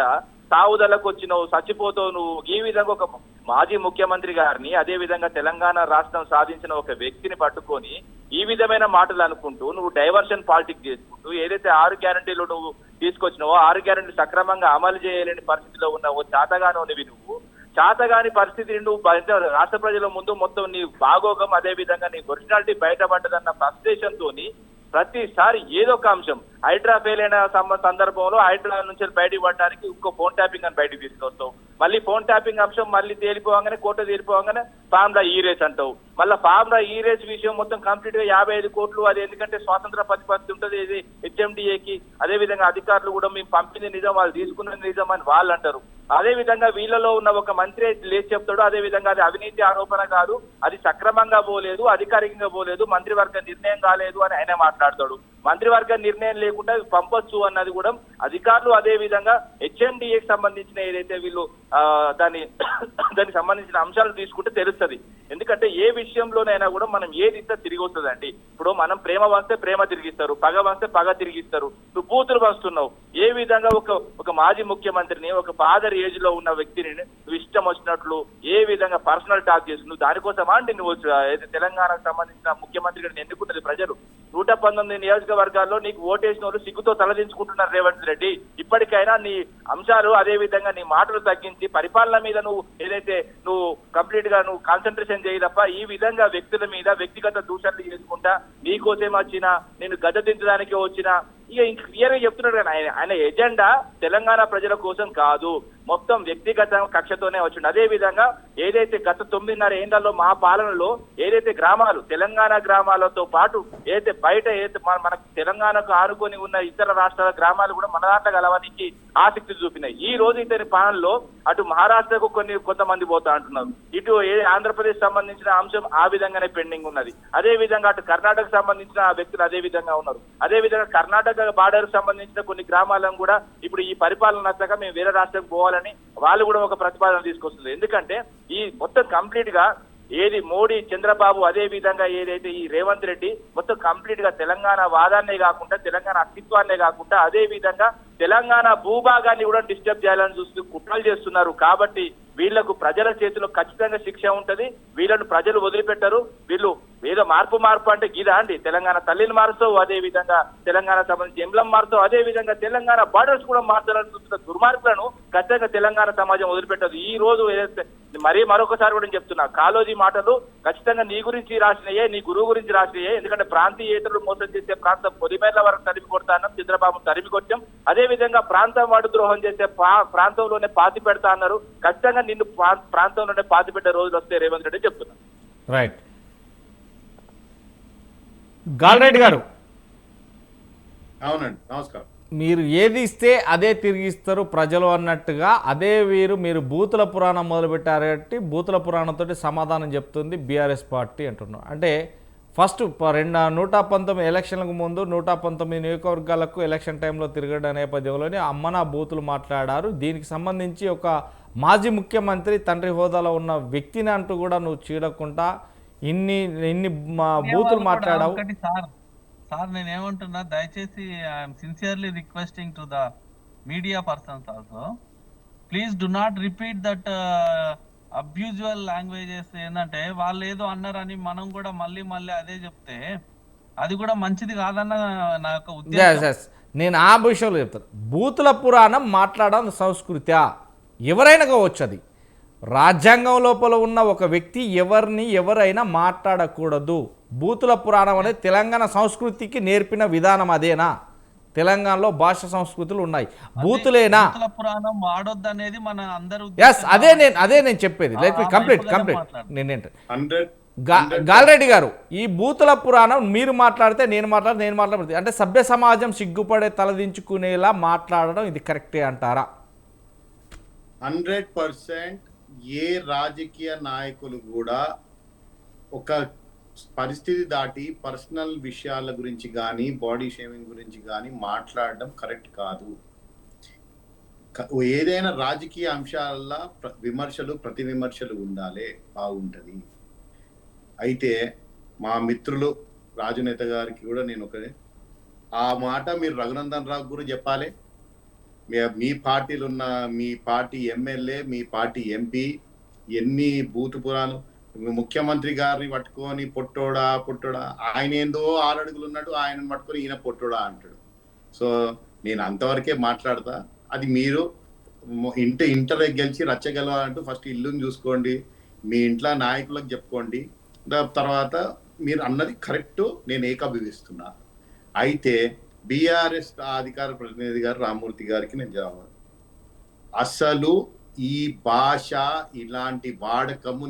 సావుదలకు వచ్చినావు, చచ్చిపోతావు నువ్వు, ఈ విధంగా ఒక మాజీ ముఖ్యమంత్రి గారిని, అదే విధంగా తెలంగాణ రాష్ట్రం సాధించిన ఒక వ్యక్తిని పట్టుకొని ఈ విధమైన మాటలు అనుకుంటూ నువ్వు డైవర్షన్ పాలిటిక్స్ చేసుకుంటూ ఏదైతే 6 గ్యారంటీలు నువ్వు తీసుకొచ్చినావో 6 గ్యారంటీలు సక్రమంగా అమలు చేయలేని పరిస్థితిలో ఉన్నావో, చాతగానోనివి నువ్వు, చాతగాని పరిస్థితిని నువ్వు రాష్ట్ర ప్రజల ముందు మొత్తం నీ భాగోగం, అదే విధంగా నీ ఒరిజినాలిటీ బయటపడ్డదన్న ఫ్రస్ట్రేషన్ తోని ప్రతిసారి ఏదో ఒక అంశం, హైడ్రా ఫెయిల్ అయిన సందర్భంలో హైడ్రా నుంచి బయటకు పడడానికి ఇంకో ఫోన్ ట్యాపింగ్ అని బయటకు తీసుకొస్తావు, మళ్ళీ ఫోన్ ట్యాపింగ్ అంశం మళ్ళీ తేలిపోగానే కోర్టు తేలిపోగానే ఫార్ములా ఈరేస్ అంటావు, మళ్ళీ ఫార్ములా ఈరేస్ విషయం మొత్తం కంప్లీట్ గా 55 కోట్లు, అది ఎందుకంటే స్వాతంత్ర ప్రతిపత్తి ఉంటుంది ఇది హెచ్ఎండిఏకి, అదే విధంగా అధికారులు కూడా మేము పంపింది నిజం, వాళ్ళు తీసుకున్నది నిజం అని వాళ్ళు అంటారు. అదే విధంగా వీళ్ళలో ఉన్న ఒక మంత్రి లేచి చెప్తాడు, అదే విధంగా అది అవినీతి ఆరోపణ కాదు, అది సక్రమంగా పోలేదు, అధికారికంగా పోలేదు, మంత్రివర్గ నిర్ణయం కాలేదు అని ఆయన మాట్లాడతాడు. మంత్రివర్గ నిర్ణయం లేకుండా పంపొచ్చు అన్నది కూడా అధికారులు, అదే విధంగా హెచ్ఎండిఏకి సంబంధించిన ఏదైతే వీళ్ళు దానికి సంబంధించిన అంశాలు తీసుకుంటే తెలుస్తుంది. ఎందుకంటే ఏ విషయంలోనైనా కూడా మనం ఏది ఇస్తే తిరిగి వస్తుందండి. ఇప్పుడు మనం ప్రేమ వస్తే ప్రేమ తిరిగిస్తారు, పగ వస్తే పగ తిరిగిస్తారు. నువ్వు బూతులు వస్తున్నావు, ఏ విధంగా ఒక మాజీ ముఖ్యమంత్రిని, ఒక ఫాదర్ ఏజ్ లో ఉన్న వ్యక్తిని నువ్వు ఇష్టం వచ్చినట్లు ఏ విధంగా పర్సనల్ టాక్ చేస్తున్నావు? దానికోసమా అండి నువ్వు తెలంగాణకు సంబంధించిన ముఖ్యమంత్రిని ఎన్నుకున్నది ప్రజలు? 119 నియోజకవర్గాల్లో నీకు ఓటేసిన వాళ్ళు సిగ్గుతో తలదించుకుంటున్నారు రేవంత్ రెడ్డి. ఇప్పటికైనా నీ అంశాలు, అదే విధంగా నీ మాటలు తగ్గించి పరిపాలన మీద నువ్వు ఏదైతే నువ్వు కంప్లీట్ గా నువ్వు కాన్సన్ట్రేషన్ చేయి తప్ప ఈ విధంగా వ్యక్తుల మీద వ్యక్తిగత దూషణలు చేసుకుంటా నీకోసం వచ్చినా, నేను గద్ద దించడానికి వచ్చినా, ఇక క్లియర్ గా చెప్తున్నాడు కానీ ఆయన ఎజెండా తెలంగాణ ప్రజల కోసం కాదు, మొత్తం వ్యక్తిగత కక్షతోనే వచ్చింది. అదే విధంగా ఏదైతే గత 9.5 ఏళ్లలో మా పాలనలో ఏదైతే గ్రామాలు, తెలంగాణ గ్రామాలతో పాటు ఏదైతే బయట మనకు తెలంగాణకు ఆనుకొని ఉన్న ఇతర రాష్ట్రాల గ్రామాలు కూడా మన దాంట్లో కలవడానికి ఆసక్తి చూపినాయి. ఈ రోజు ఇతని పాలనలో అటు మహారాష్ట్రకు కొంతమంది పోతా అంటున్నారు, ఇటు ఆంధ్రప్రదేశ్ సంబంధించిన అంశం ఆ విధంగానే పెండింగ్ ఉన్నది. అదే విధంగా అటు కర్ణాటక సంబంధించిన వ్యక్తులు అదే విధంగా ఉన్నారు. అదే విధంగా కర్ణాటక బార్డర్ సంబంధించిన కొన్ని గ్రామాలను కూడా ఇప్పుడు ఈ పరిపాలన నచ్చక మేము వేరే రాష్ట్రానికి పోవాలి కావాలని వాళ్ళు కూడా ఒక ప్రతిపాదన తీసుకొస్తుంది. ఎందుకంటే ఈ మొత్తం కంప్లీట్ గా ఏది మోడీ, చంద్రబాబు, అదే విధంగా ఏదైతే ఈ రేవంత్ రెడ్డి మొత్తం కంప్లీట్ గా తెలంగాణ వాదాన్నే కాకుండా తెలంగాణ అస్తిత్వాన్నే కాకుండా అదే విధంగా తెలంగాణ భూభాగాన్ని కూడా డిస్టర్బ్ చేయాలని చూస్తూ కుట్రలు చేస్తున్నారు. కాబట్టి వీళ్లకు ప్రజల చేతిలో ఖచ్చితంగా శిక్ష ఉంటది. వీళ్ళను ప్రజలు వదిలిపెట్టరు. వీళ్ళు ఏదో మార్పు అంటే గీదా అండి, తెలంగాణ తల్లిని మారుస్తావు, అదే విధంగా తెలంగాణ సంబంధించి ఎంబ్లం మారుతావు, అదే విధంగా తెలంగాణ బార్డర్స్ కూడా మార్చాలని చూస్తున్న దుర్మార్గులను ఖచ్చితంగా తెలంగాణ సమాజం వదిలిపెట్టదు. ఈ రోజు ఏదైతే మరొకసారి కూడా చెప్తున్నా, కాళోజీ మాటలు ఖచ్చితంగా నీ గురించి రాసినాయే, నీ గురువు గురించి రాసినాయే. ఎందుకంటే ప్రాంతీయేతరులు మోసం చేసే ప్రాంతం పొలిమేర్ల వరకు తరిమి కొడతానం, చంద్రబాబు తరిమి కొట్టాం. అదే విధంగా ప్రాంతం వాడు ద్రోహం చేసే ప్రాంతంలోనే పాతి పెడతా అన్నారు. ఖచ్చితంగా నిన్ను ప్రాంతంలోనే పాతి పెట్టే రోజులు వస్తే రేవంత్ రెడ్డి చెప్తున్నా. రైట్. గాల్రెడ్డి గారు, అవునండి, నమస్కారం. మీరు ఏది ఇస్తే అదే తిరిగిస్తారు ప్రజలు అన్నట్టుగా అదే మీరు బూతుల పురాణం మొదలుపెట్టారు కాబట్టి బూతుల పురాణంతో సమాధానం చెప్తుంది బీఆర్ఎస్ పార్టీ అంటున్నారు. అంటే ఫస్ట్ 119 ఎలక్షన్లకు ముందు 119 నియోజకవర్గాలకు ఎలక్షన్ టైంలో తిరగడం నేపథ్యంలోనే అమ్మన బూతులు మాట్లాడారు. దీనికి సంబంధించి ఒక మాజీ ముఖ్యమంత్రి తండ్రి హోదాలో ఉన్న వ్యక్తిని అంటూ కూడా నువ్వు చీడకుండా ఇన్ని బూతులు మాట్లాడావు. సార్ నేనేమంటున్నా, దయచేసి I'm sincerely requesting to the media persons also, please do not repeat that abusive languages. ఏంటంటే వాళ్ళు ఏదో అన్నారని మనం కూడా మళ్ళీ అదే చెప్తే అది కూడా మంచిది కాదన్న నా యొక్క ఉద్దేశం. నేను ఆ విషయంలో చెప్తాను. బూతుల పురాణం మాట్లాడడం సంస్కృతి, ఎవరైనా కావచ్చు. అది రాజ్యాంగం లోపల ఉన్న ఒక వ్యక్తి ఎవరైనా మాట్లాడకూడదు. బూతుల పురాణం అనేది తెలంగాణ సంస్కృతికి నేర్పిన విధానం అదేనా? తెలంగాణలో భాష సంస్కృతులు ఉన్నాయి, బూతులేనా? పురాణం వాడొద్దు అనేది మన అందరూ. అదే నేను చెప్పేది. Let me complete. నేనేంట గాల్రెడ్డి గారు, ఈ బూతుల పురాణం మీరు మాట్లాడితే నేను మాట్లాడితే అంటే సభ్య సమాజం సిగ్గుపడే తలదించుకునేలా మాట్లాడడం ఇది కరెక్టే అంటారా? 100% ఏ రాజకీయ నాయకులు కూడా ఒక పరిస్థితి దాటి పర్సనల్ విషయాల గురించి కానీ బాడీ షేమింగ్ గురించి కానీ మాట్లాడడం కరెక్ట్ కాదు. ఏదైనా రాజకీయ అంశాల విమర్శలు ప్రతి విమర్శలు ఉండాలి, బాగుంటుంది. అయితే మా మిత్రులు రాజునేత గారికి కూడా నేను ఆ మాట మీరు రఘునందన్ రావు కూడా చెప్పాలి. మీ పార్టీలు ఉన్న మీ పార్టీ ఎమ్మెల్యే, మీ పార్టీ ఎంపీ ఎన్ని బూతు పురాణం, ముఖ్యమంత్రి గారిని పట్టుకొని పొట్టోడా ఆయన ఏందో 6 అడుగులు ఉన్నాడు, ఆయనను పట్టుకొని ఈయన పొట్టోడా అంటాడు. సో నేను అంతవరకే మాట్లాడతా. అది మీరు ఇంటర్ గెలిచి రచ్చగలవాలంటూ ఫస్ట్ ఇల్లుని చూసుకోండి, మీ ఇంట్లో నాయకులకు చెప్పుకోండి, తర్వాత మీరు అన్నది కరెక్ట్, నేను ఏకీభవిస్తున్నా. అయితే బీఆర్ఎస్ అధికార ప్రతినిధి గారు రామ్మూర్తి గారికి నేను జవాబు, అసలు ఈ భాష ఇలాంటి వాడకము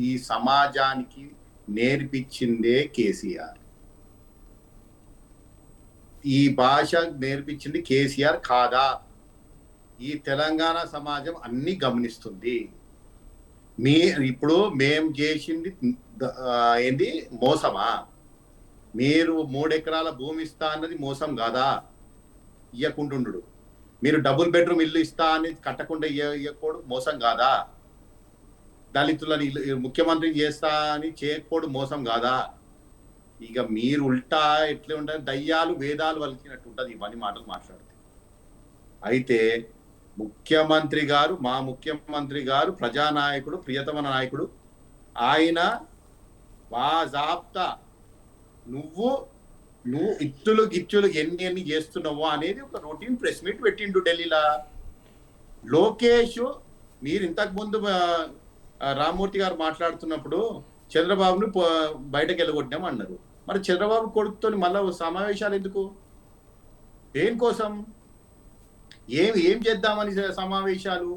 ఈ సమాజానికి నేర్పించిందే కేసీఆర్. ఈ భాష నేర్పించింది కేసీఆర్ కాదా? ఈ తెలంగాణ సమాజం అన్ని గమనిస్తుంది. ఇప్పుడు మేం చేసింది ఏంది మోసమా? మీరు 3 ఎకరాల భూమి ఇస్తా అన్నది మోసం కాదా? ఇయ్యకుంటుండు. మీరు డబుల్ బెడ్రూమ్ ఇల్లు ఇస్తా అని కట్టకుండా ఇయ్యకూడదు మోసం కాదా? దళితులని ముఖ్యమంత్రిని చేస్తా అని చేయకపోవడం మోసం కాదా? ఇక మీరు ఉల్టా ఎట్లా ఉంటుంది, దయ్యాలు వేదాలు వలికినట్టు ఉంటుంది ఇవన్నీ మాటలు మాట్లాడితే. అయితే మా ముఖ్యమంత్రి గారు ప్రజానాయకుడు, ప్రియతమ నాయకుడు. ఆయన బాజాప్తా నువ్వు ఇచ్చులు గిచ్చులు ఎన్ని చేస్తున్నావో అనేది ఒక రొటీన్ ప్రెస్ మీట్ పెట్టిండు ఢిల్లీలో. లోకేష్ మీరు ఇంతకు ముందు రామ్మూర్తి గారు మాట్లాడుతున్నప్పుడు చంద్రబాబును బయటకు వెళ్ళగొట్టినాం అన్నారు. మరి చంద్రబాబు కొడుకుతో మళ్ళా సమావేశాలు ఎందుకు? దేనికోసం? ఏం చేద్దామని సమావేశాలు?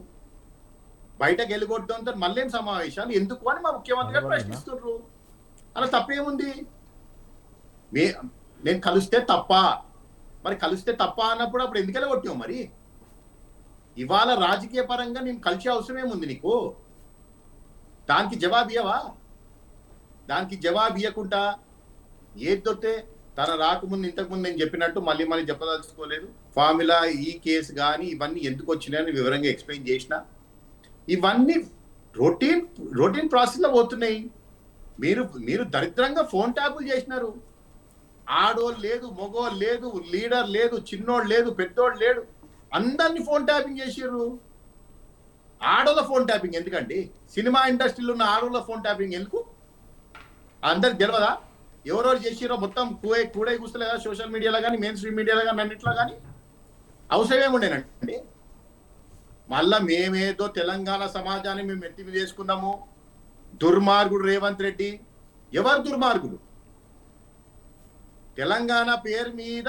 బయటకు వెళ్ళగొట్టడంతో మళ్ళేం సమావేశాలు ఎందుకు అని మా ముఖ్యమంత్రి గారు ప్రశ్నిస్తున్నారు. అలా తప్పేముంది? నేను కలిస్తే తప్ప, మరి కలిస్తే తప్ప అన్నప్పుడు అప్పుడు ఎందుకలా కొట్టావు? మరి ఇవాళ రాజకీయ పరంగా నేను కలిసే అవసరం ఏముంది నీకు? దానికి జవాబు ఇవ్వవా? దానికి జవాబు ఇవ్వకుండా ఏది దొరికితే తన రాకముందు ఇంతకుముందు నేను చెప్పినట్టు మళ్ళీ మళ్ళీ చెప్పదలుచుకోలేదు. ఫార్ములా ఈ కేసు కానీ ఇవన్నీ ఎందుకు వచ్చినాయని వివరంగా ఎక్స్ప్లెయిన్ చేసిన. ఇవన్నీ రొటీన్ ప్రాసెస్లో పోతున్నాయి. మీరు దరిద్రంగా ఫోన్ ట్యాపులు చేసినారు. ఆడోళ్ళు లేదు, మగోళ్ళు లేదు, లీడర్ లేదు, చిన్నోడు లేదు, పెద్దోడు లేడు, అందరినీ ఫోన్ ట్యాపింగ్ చేసారు. ఆడోళ్ళ ఫోన్ ట్యాపింగ్ ఎందుకండి? సినిమా ఇండస్ట్రీలో ఉన్న ఆడోళ్ళ ఫోన్ ట్యాపింగ్ ఎందుకు? అందరికి తెలియదా ఎవరెవరు చేసిరో? మొత్తం కూడే కూస్తలేదా సోషల్ మీడియాలో కానీ, మెయిన్ స్ట్రీమ్ మీడియాలో కానీ, అన్నింటిలో కానీ? అవసరం ఏముండేనండి? మళ్ళా మేమేదో తెలంగాణ సమాజాన్ని మేము ఎత్తి మీద వేసుకున్నాము. దుర్మార్గుడు రేవంత్ రెడ్డి. ఎవరు దుర్మార్గుడు? తెలంగాణ పేరు మీద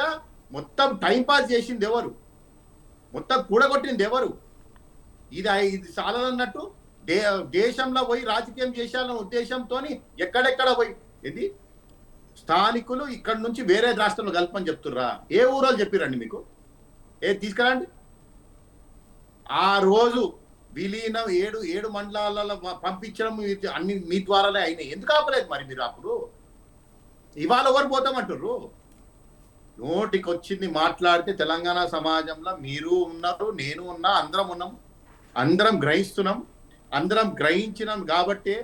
మొత్తం టైంపాస్ చేసింది ఎవరు? మొత్తం కూడగొట్టింది ఎవరు? ఇది చాలదన్నట్టు దేశంలో పోయి రాజకీయం చేశాలన్న ఉద్దేశంతో ఎక్కడెక్కడ పోయి ఇది స్థానికులు ఇక్కడ నుంచి వేరే రాష్ట్రంలో కలపని చెప్తుర్రా? ఏ ఊరోళ్ళు చెప్పిరండి మీకు? తీసుకురండి. ఆ రోజు విలీనం 7 మండలాలలో పంపించడం అన్ని మీ ద్వారానే అయినాయి. ఎందుకు ఆపలేదు మరి మీరు అప్పుడు? ఇవాళ ఎవరు పోతామంటారు? నోటికి వచ్చింది మాట్లాడితే తెలంగాణ సమాజంలో మీరు ఉన్నారు, నేను ఉన్నా, అందరం ఉన్నాం, అందరం గ్రహిస్తున్నాం. అందరం గ్రహించినాం కాబట్టే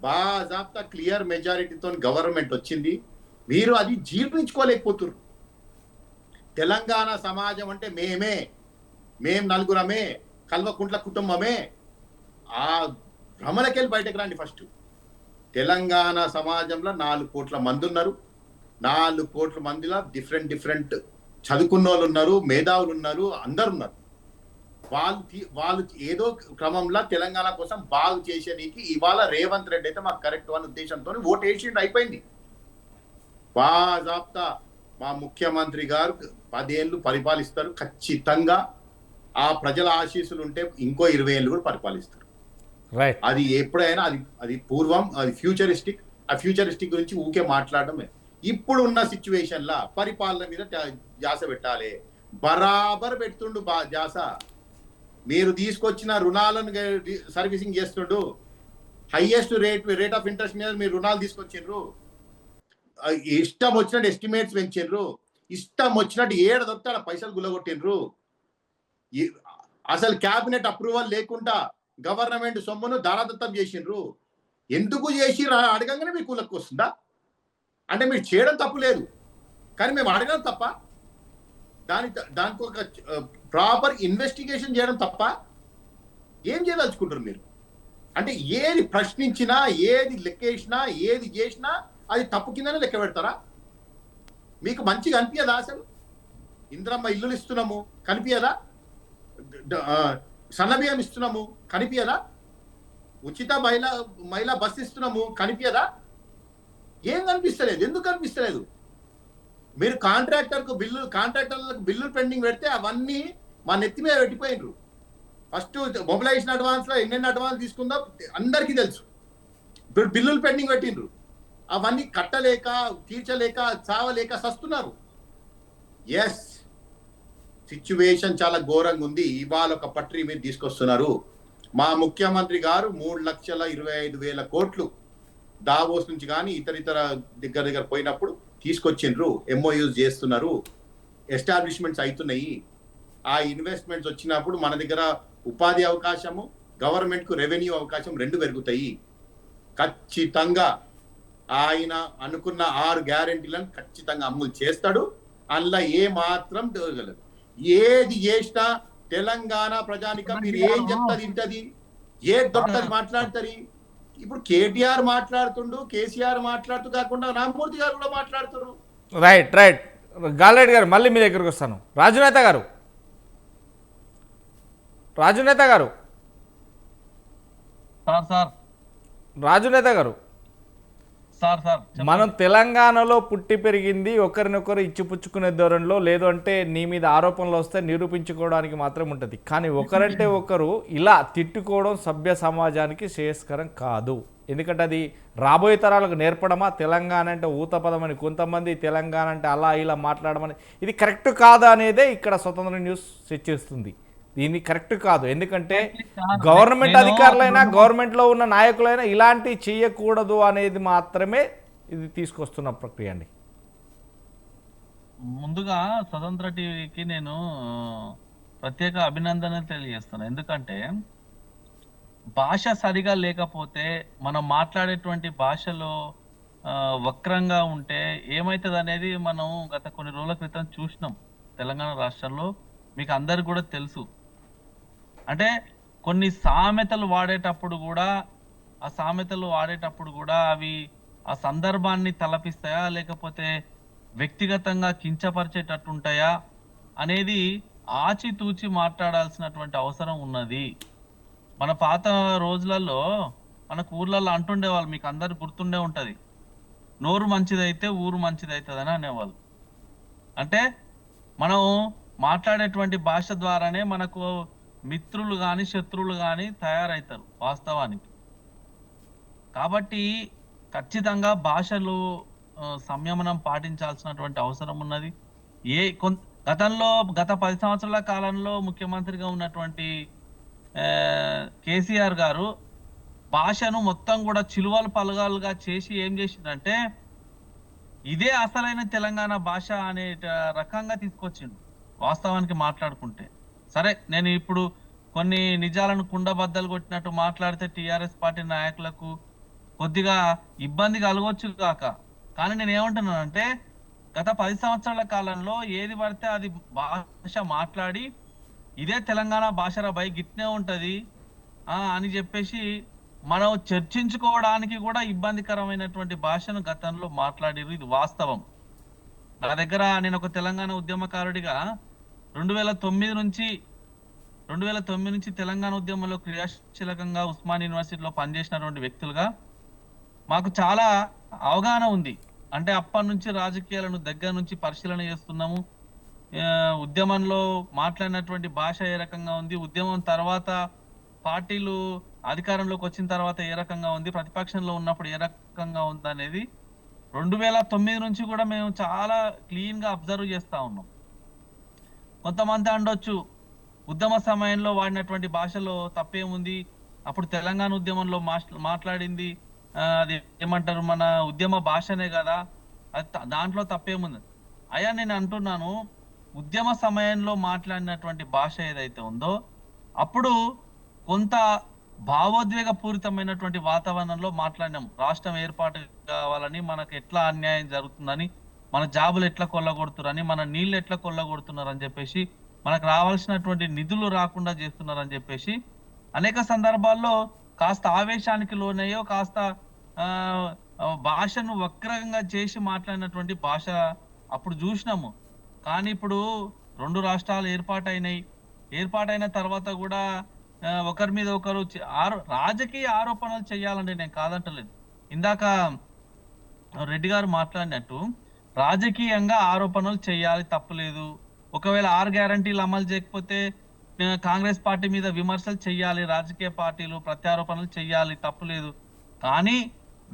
బాజాబ్తా క్లియర్ మెజారిటీతో గవర్నమెంట్ వచ్చింది. మీరు అది జీర్ణించుకోలేకపోతున్నారు. తెలంగాణ సమాజం అంటే మేం నలుగురమే, కల్వకుంట్ల కుటుంబమే. ఆ భ్రమలకెళ్ళి బయటకు రండి. ఫస్ట్ తెలంగాణ సమాజంలో 4 కోట్ల మంది ఉన్నారు. 4 కోట్ల మందిలో డిఫరెంట్ చదువుకున్న వాళ్ళు ఉన్నారు, మేధావులు ఉన్నారు, అందరు ఉన్నారు. వాళ్ళు ఏదో క్రమంలో తెలంగాణ కోసం బాగు చేసేనికి ఇవాళ రేవంత్ రెడ్డి అయితే మాకు కరెక్ట్ అనే ఉద్దేశంతో ఓటు వేసిండు, అయిపోయింది. బాజాబ్తా మా ముఖ్యమంత్రి గారు 10 ఏళ్ళు పరిపాలిస్తారు. ఖచ్చితంగా ఆ ప్రజల ఆశీస్సులు ఉంటే ఇంకో 20 ఏళ్ళు కూడా పరిపాలిస్తారు. అది ఎప్పుడైనా అది పూర్వం, అది ఫ్యూచరిస్టిక్. ఆ ఫ్యూచరిస్టిక్ గురించి ఊకే మాట్లాడడమే. ఇప్పుడు ఉన్న సిచ్యువేషన్ లా పరిపాలన మీద ధ్యాస పెట్టాలి. బరాబర్ పెడుతుండు ధ్యాస. మీరు తీసుకొచ్చిన రుణాలను సర్వీసింగ్ చేస్తుండు. హైయెస్ట్ రేట్ ఆఫ్ ఇంట్రెస్ట్ మీద మీరు రుణాలు తీసుకొచ్చిండ్రు. ఇష్టం వచ్చినట్టు ఎస్టిమేట్స్ పెంచిండ్రు. ఇష్టం వచ్చినట్టు దొరుకుతాడ పైసలు గుల్లగొట్టిండ్రు. అసలు క్యాబినెట్ అప్రూవల్ లేకుండా గవర్నమెంట్ సొమ్మును దారాదత్తం చేసిండ్రు. ఎందుకు చేసి అడగంగానే మీకు కూలకు వస్తుందా? అంటే మీరు చేయడం తప్పు లేదు, కానీ మేము అడగడం తప్ప? దానికి ఒక ప్రాపర్ ఇన్వెస్టిగేషన్ చేయడం తప్ప ఏం చేయదలుచుకుంటారు మీరు? అంటే ఏది ప్రశ్నించినా, ఏది లెక్కేసినా, ఏది చేసినా అది తప్పు కిందనే లెక్క పెడతారా? మీకు మంచిగా అనిపించదా? అసలు ఇంద్రమ్మ ఇల్లులు ఇస్తున్నాము కనిపించదా? సన్నబియ్యం ఇస్తున్నాము కనిపించదా? ఉచిత మహిళా బస్సు ఇస్తున్నాము కనిపించదా? ఏం కనిపిస్తలేదు? ఎందుకు కనిపిస్తలేదు? మీరు కాంట్రాక్టర్లకు బిల్లులు పెండింగ్ పెడితే అవన్నీ మా నెత్తి మీద పెట్టిపోయినరు. ఫస్ట్ మొబిలైజేషన్ అడ్వాన్స్లో ఎన్నెన్ని అడ్వాన్స్ తీసుకుందో అందరికీ తెలుసు. ఇప్పుడు బిల్లులు పెండింగ్ పెట్టిండ్రు. అవన్నీ కట్టలేక, తీర్చలేక, చావలేక సస్తున్నారు. ఎస్, సిచ్యువేషన్ చాలా ఘోరంగా ఉంది. ఇవాళ ఒక పట్రీ మీద తీసుకొస్తున్నారు. మా ముఖ్యమంత్రి గారు 3,25,000 కోట్లు దావోస్ నుంచి కానీ ఇతర దగ్గర పోయినప్పుడు తీసుకొచ్చిండ్రు. ఎంఓయూస్ చేస్తున్నారు, ఎస్టాబ్లిష్మెంట్స్ అవుతున్నాయి. ఆ ఇన్వెస్ట్మెంట్స్ వచ్చినప్పుడు మన దగ్గర ఉపాధి అవకాశము, గవర్నమెంట్కు రెవెన్యూ అవకాశం 2 పెరుగుతాయి. ఖచ్చితంగా ఆయన అనుకున్న 6 గ్యారెంటీలను ఖచ్చితంగా అమలు చేస్తాడు. అందులో ఏ మాత్రం తిరగలేదు. ఏది చేసినా తెలంగాణ ప్రజానికం మీరు ఏం చెప్తారు ఇంటది, ఏది దొరుకుతుంది మాట్లాడతారు. ఇప్పుడు కేటీఆర్ మాట్లాడుతుండు, కేసీఆర్ మాట్లాడుతూ కాకుండా రామ్మూర్తి గారు కూడా మాట్లాడుతున్నారు. రైట్. గాలిరెడ్డి గారు మళ్ళీ మీ దగ్గరకు వస్తాను. రాజునేత గారు రాజునేత గారు మనం తెలంగాణలో పుట్టి పెరిగింది ఒకరినొకరు ఇచ్చిపుచ్చుకునే ధోరణిలో, లేదు అంటే నీ మీద ఆరోపణలు వస్తే నిరూపించుకోవడానికి మాత్రం ఉంటుంది. కానీ ఒకరంటే ఒకరు ఇలా తిట్టుకోవడం సభ్య సమాజానికి శ్రేయస్కరం కాదు. ఎందుకంటే అది రాబోయే తరాలకు నేర్పడమా? తెలంగాణ అంటే ఊతపదం అని కొంతమంది, తెలంగాణ అంటే అలా ఇలా మాట్లాడమని, ఇది కరెక్ట్ కాదా అనేదే ఇక్కడ స్వతంత్ర న్యూస్ చర్చిస్తుంది. దీన్ని కరెక్ట్ కాదు. ఎందుకంటే గవర్నమెంట్ అధికారులైనా, గవర్నమెంట్లో ఉన్న నాయకులైనా ఇలాంటివి చేయకూడదు అనేది మాత్రమే ఇది తీసుకొస్తున్న ప్రక్రియ అండి. ముందుగా స్వతంత్ర టీవీకి నేను ప్రత్యేక అభినందనలు తెలియజేస్తాను. ఎందుకంటే భాష సరిగా లేకపోతే మనం మాట్లాడేటువంటి భాషలో వక్రంగా ఉంటే ఏమైతదనేది మనం గత కొన్ని రోజుల క్రితం చూసినాం తెలంగాణ రాష్ట్రంలో. మీకు అందరికి కూడా తెలుసు. అంటే కొన్ని సామెతలు వాడేటప్పుడు కూడా అవి ఆ సందర్భాన్ని తలపిస్తాయా లేకపోతే వ్యక్తిగతంగా కించపరిచేటట్టుంటాయా అనేది ఆచితూచి మాట్లాడాల్సినటువంటి అవసరం ఉన్నది. మన పాత రోజులలో మనకు ఊర్లలో అంటుండేవాళ్ళు, మీకు అందరికి గుర్తుండే ఉంటది, నోరు మంచిదైతే ఊరు మంచిదైతదని అనేవాళ్ళు. అంటే మనం మాట్లాడేటువంటి భాష ద్వారానే మనకు మిత్రులు కానీ శత్రువులు కానీ తయారవుతారు వాస్తవానికి. కాబట్టి ఖచ్చితంగా భాషలు సంయమనం పాటించాల్సినటువంటి అవసరం ఉన్నది. గతంలో గత 10 సంవత్సరాల కాలంలో ముఖ్యమంత్రిగా ఉన్నటువంటి కేసీఆర్ గారు భాషను మొత్తం కూడా చిలువలు పలగాలుగా చేసి ఏం చేసిందంటే ఇదే అసలైన తెలంగాణ భాష అనే రకంగా తీసుకొచ్చిండు వాస్తవానికి మాట్లాడుకుంటే. సరే, నేను ఇప్పుడు కొన్ని నిజాలను కుండబద్దలు కొట్టినట్టు మాట్లాడితే టీఆర్ఎస్ పార్టీ నాయకులకు కొద్దిగా ఇబ్బంది కలగొచ్చు కాక, కానీ నేను ఏమంటున్నానంటే గత 10 సంవత్సరాల కాలంలో ఏది పడితే అది భాష మాట్లాడి ఇదే తెలంగాణ భాషరా బై గిట్నే ఉంటది అని చెప్పేసి మనం చర్చించుకోవడానికి కూడా ఇబ్బందికరమైనటువంటి భాషను గతంలో మాట్లాడారు. ఇది వాస్తవం. నా దగ్గర నేను ఒక తెలంగాణ ఉద్యమకారుడిగా 2009 నుంచి తెలంగాణ ఉద్యమంలో క్రియాశీలకంగా ఉస్మాన్ యూనివర్సిటీలో పనిచేసినటువంటి వ్యక్తులుగా మాకు చాలా అవగాహన ఉంది. అంటే అప్పటి నుంచి రాజకీయాలను దగ్గర నుంచి పరిశీలన చేస్తున్నాము. ఉద్యమంలో మాట్లాడినటువంటి భాష ఏ రకంగా ఉంది, ఉద్యమం తర్వాత పార్టీలు అధికారంలోకి వచ్చిన తర్వాత ఏ రకంగా ఉంది, ప్రతిపక్షంలో ఉన్నప్పుడు ఏ రకంగా ఉంది అనేది 2009 నుంచి కూడా మేము చాలా క్లీన్ గా అబ్జర్వ్ చేస్తా ఉన్నాం. కొంతమంది అనొచ్చు ఉద్యమ సమయంలో వాడినటువంటి భాషలో తప్పేముంది, అప్పుడు తెలంగాణ ఉద్యమంలో మాట్లాడింది అది ఏమంటారు మన ఉద్యమ భాషనే కదా, దాంట్లో తప్పేముంది. అయ్యా నేను అంటున్నాను, ఉద్యమ సమయంలో మాట్లాడినటువంటి భాష ఏదైతే ఉందో అప్పుడు కొంత భావోద్వేగ పూరితమైనటువంటి వాతావరణంలో మాట్లాడినాం. రాష్ట్రం ఏర్పాటు కావాలని, మనకు ఎట్లా అన్యాయం జరుగుతుందని, మన జాబులు ఎట్లా కొల్లగొడుతున్నారని, మన నీళ్ళు ఎట్లా కొల్లగొడుతున్నారని చెప్పేసి, మనకు రావాల్సినటువంటి నిధులు రాకుండా చేస్తున్నారని చెప్పేసి అనేక సందర్భాల్లో కాస్త ఆవేశానికి లోనయ్యో కాస్త భాషను వక్రంగా చేసి మాట్లాడినటువంటి భాష అప్పుడు చూసినాము. కానీ ఇప్పుడు 2 రాష్ట్రాలు ఏర్పాటైన తర్వాత కూడా ఒకరి మీద ఒకరు రాజకీయ ఆరోపణలు చేయాలండి, నేను కాదంటలేదు. ఇందాక రెడ్డి గారు మాట్లాడినట్టు రాజకీయంగా ఆరోపణలు చేయాలి, తప్పులేదు. ఒకవేళ 6 గ్యారంటీలు అమలు చేయకపోతే కాంగ్రెస్ పార్టీ మీద విమర్శలు చేయాలి, రాజకీయ పార్టీలు ప్రత్యారోపణలు చేయాలి, తప్పులేదు. కానీ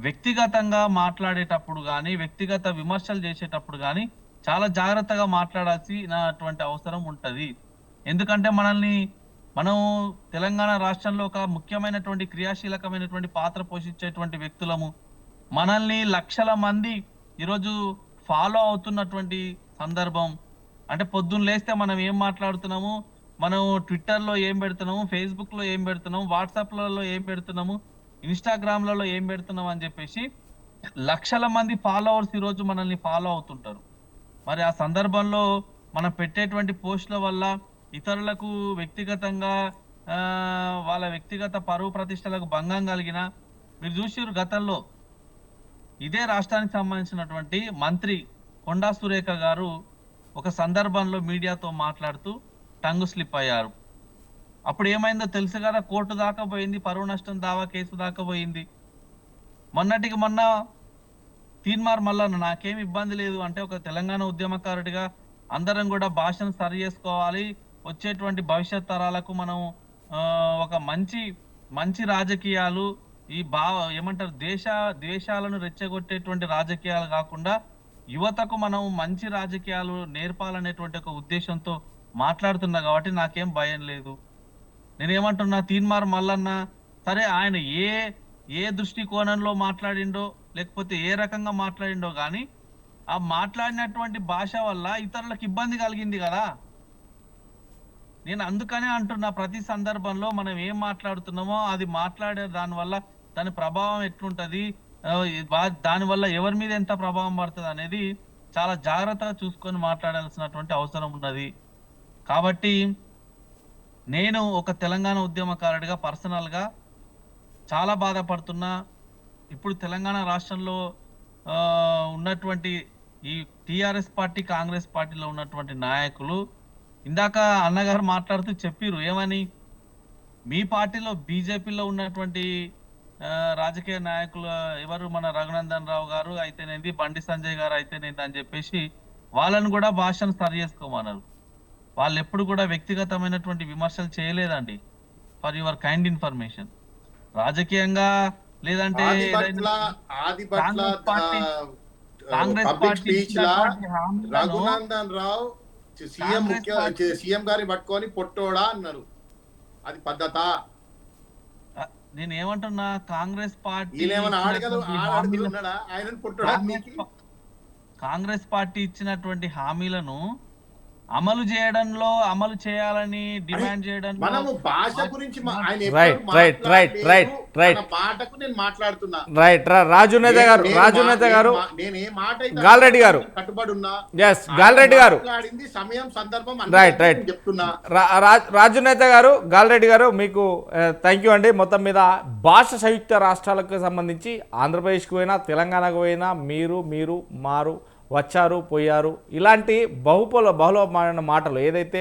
వ్యక్తిగతంగా మాట్లాడేటప్పుడు కానీ వ్యక్తిగత విమర్శలు చేసేటప్పుడు కానీ చాలా జాగ్రత్తగా మాట్లాడాల్సినటువంటి అవసరం ఉంటది. ఎందుకంటే మనం తెలంగాణ రాష్ట్రంలో ఒక ముఖ్యమైనటువంటి క్రియాశీలకమైనటువంటి పాత్ర పోషించేటువంటి వ్యక్తులము. మనల్ని లక్షల మంది ఈరోజు ఫాలో అవుతున్నటువంటి సందర్భం. అంటే పొద్దున్న లేస్తే మనం ఏం మాట్లాడుతున్నాము, మనం ట్విట్టర్లో ఏం పెడుతున్నాము, ఫేస్బుక్లో ఏం పెడుతున్నాము, వాట్సాప్లలో ఏం పెడుతున్నాము, ఇన్స్టాగ్రామ్లలో ఏం పెడుతున్నాం అని చెప్పేసి లక్షల మంది ఫాలోవర్స్ ఈరోజు మనల్ని ఫాలో అవుతుంటారు. మరి ఆ సందర్భంలో మనం పెట్టేటువంటి పోస్టుల వల్ల ఇతరులకు వ్యక్తిగతంగా వాళ్ళ వ్యక్తిగత పరువు ప్రతిష్టలకు భంగం కలిగిన మీరు చూసిరు. గతంలో ఇదే రాష్ట్రానికి సంబంధించినటువంటి మంత్రి కొండా సురేఖ గారు ఒక సందర్భంలో మీడియాతో మాట్లాడుతూ టంగు స్లిప్ అయ్యారు. అప్పుడు ఏమైందో తెలుసు కదా, కోర్టు దాకా పోయింది, పరువు నష్టం దావా కేసు దాకా పోయింది. మొన్నటికి మొన్న తీన్మార్ మల్లన్న నాకేం ఇబ్బంది లేదు అంటే, ఒక తెలంగాణ ఉద్యమకారుడిగా అందరం కూడా భాషను సరి చేసుకోవాలి, వచ్చేటువంటి భవిష్యత్ తరాలకు మనం ఒక మంచి రాజకీయాలు, ఈ ఏమంటారు ద్వేషాలను రెచ్చగొట్టేటువంటి రాజకీయాలు కాకుండా యువతకు మనం మంచి రాజకీయాలు నేర్పాలనేటువంటి ఒక ఉద్దేశంతో మాట్లాడుతున్నా కాబట్టి నాకేం భయం లేదు. నేనేమంటున్నా, తీన్మార్ మల్లన్న సరే ఆయన ఏ దృష్టికోణంలో మాట్లాడిండో లేకపోతే ఏ రకంగా మాట్లాడిండో కానీ ఆ మాట్లాడినటువంటి భాష వల్ల ఇతరులకు ఇబ్బంది కలిగింది కదా. నేను అందుకనే అంటున్నా, ప్రతి సందర్భంలో మనం ఏం మాట్లాడుతున్నామో అది మాట్లాడే దానివల్ల దాని ప్రభావం ఎట్లుంటది, దానివల్ల ఎవరి మీద ఎంత ప్రభావం పడుతుంది అనేది చాలా జాగ్రత్తగా చూసుకొని మాట్లాడాల్సినటువంటి అవసరం ఉన్నది. కాబట్టి నేను ఒక తెలంగాణ ఉద్యమకారుడిగా పర్సనల్గా చాలా బాధపడుతున్నా. ఇప్పుడు తెలంగాణ రాష్ట్రంలో ఉన్నటువంటి ఈ టిఆర్ఎస్ పార్టీ, కాంగ్రెస్ పార్టీలో ఉన్నటువంటి నాయకులు, ఇందాక అన్నగారు మాట్లాడుతూ చెప్పిర్రు ఏమని, మీ పార్టీలో బీజేపీలో ఉన్నటువంటి రాజకీయ నాయకులు ఎవరు, మన రఘునందన్ రావు గారు అయితేనేది, బండి సంజయ్ గారు అయితేనేది అని చెప్పేసి వాళ్ళను కూడా భాషను సరి చేసుకోమన్నారు. వాళ్ళు ఎప్పుడు కూడా వ్యక్తిగతమైనటువంటి విమర్శలు చేయలేదండి. For your kind information. రాజకీయంగా లేదంటే రఘునందన్ రావు సీఎం గారిని పట్టుకొని పొట్టోడా అన్నారు. అది పద్ధత? నేను ఏమంటున్నా, కాంగ్రెస్ పార్టీ ఇచ్చినటువంటి హామీలను అమలు చేయడంలో, అమలు చేయాలని డిమాండ్ చేయడం, మనము భాష గురించి రాజునేత గారు గాల్రెడ్డి గారు గాల్రెడ్డి గారు సమయం సందర్భం చెప్తున్నా. రాజునేత గారు, గాల్రెడ్డి గారు, మీకు థ్యాంక్ యూ అండి. మొత్తం మీద భాష సంయుక్త రాష్ట్రాలకు సంబంధించి ఆంధ్రప్రదేశ్కి పోయినా, తెలంగాణకు పోయినా మీరు మారు వచ్చారు పోయారు ఇలాంటి బహుళమైన మాటలు ఏదైతే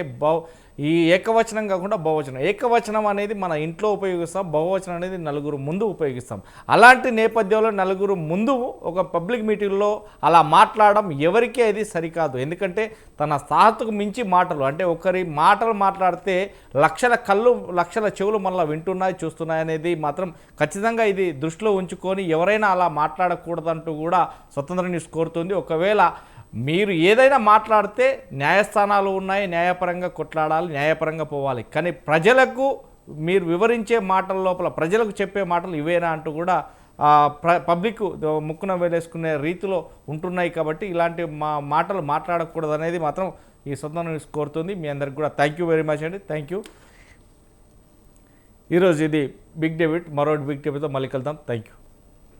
ఈ ఏకవచనం కాకుండా బహువచనం, ఏకవచనం అనేది మన ఇంట్లో ఉపయోగిస్తాం, బహువచనం అనేది నలుగురు ముందు ఉపయోగిస్తాం. అలాంటి నేపథ్యంలో నలుగురు ముందు ఒక పబ్లిక్ మీటింగ్లో అలా మాట్లాడడం ఎవరికీ అది సరికాదు. ఎందుకంటే తన స్థాయికి మించి మాటలు, అంటే ఒకరి మాటలు మాట్లాడితే లక్షల కళ్ళు లక్షల చెవులు మళ్ళీ వింటున్నాయి, చూస్తున్నాయి అనేది మాత్రం ఖచ్చితంగా ఇది దృష్టిలో ఉంచుకొని ఎవరైనా అలా మాట్లాడకూడదంటూ కూడా స్వతంత్ర న్యూస్ కోరుతుంది. ఒకవేళ మీరు ఏదైనా మాట్లాడితే న్యాయస్థానాలు ఉన్నాయి, న్యాయపరంగా కొట్లాడాలి, న్యాయపరంగా పోవాలి. కానీ ప్రజలకు మీరు వివరించే మాటల లోపల ప్రజలకు చెప్పే మాటలు ఇవేనా అంటూ కూడా పబ్లిక్ ముక్కున వేలేసుకునే రీతిలో ఉంటున్నాయి. కాబట్టి ఇలాంటి మాటలు మాట్లాడకూడదు అనేది మాత్రం ఈ స్వతంత్ర న్యూస్ కోరుతుంది. మీ అందరికి కూడా థ్యాంక్ యూ వెరీ మచ్ అండి. Thank you. ఈరోజు ఇది బిగ్ డేవిడ్, మరో బిగ్ డేవిడ్తో మళ్ళీ కలుద్దాం. Thank you.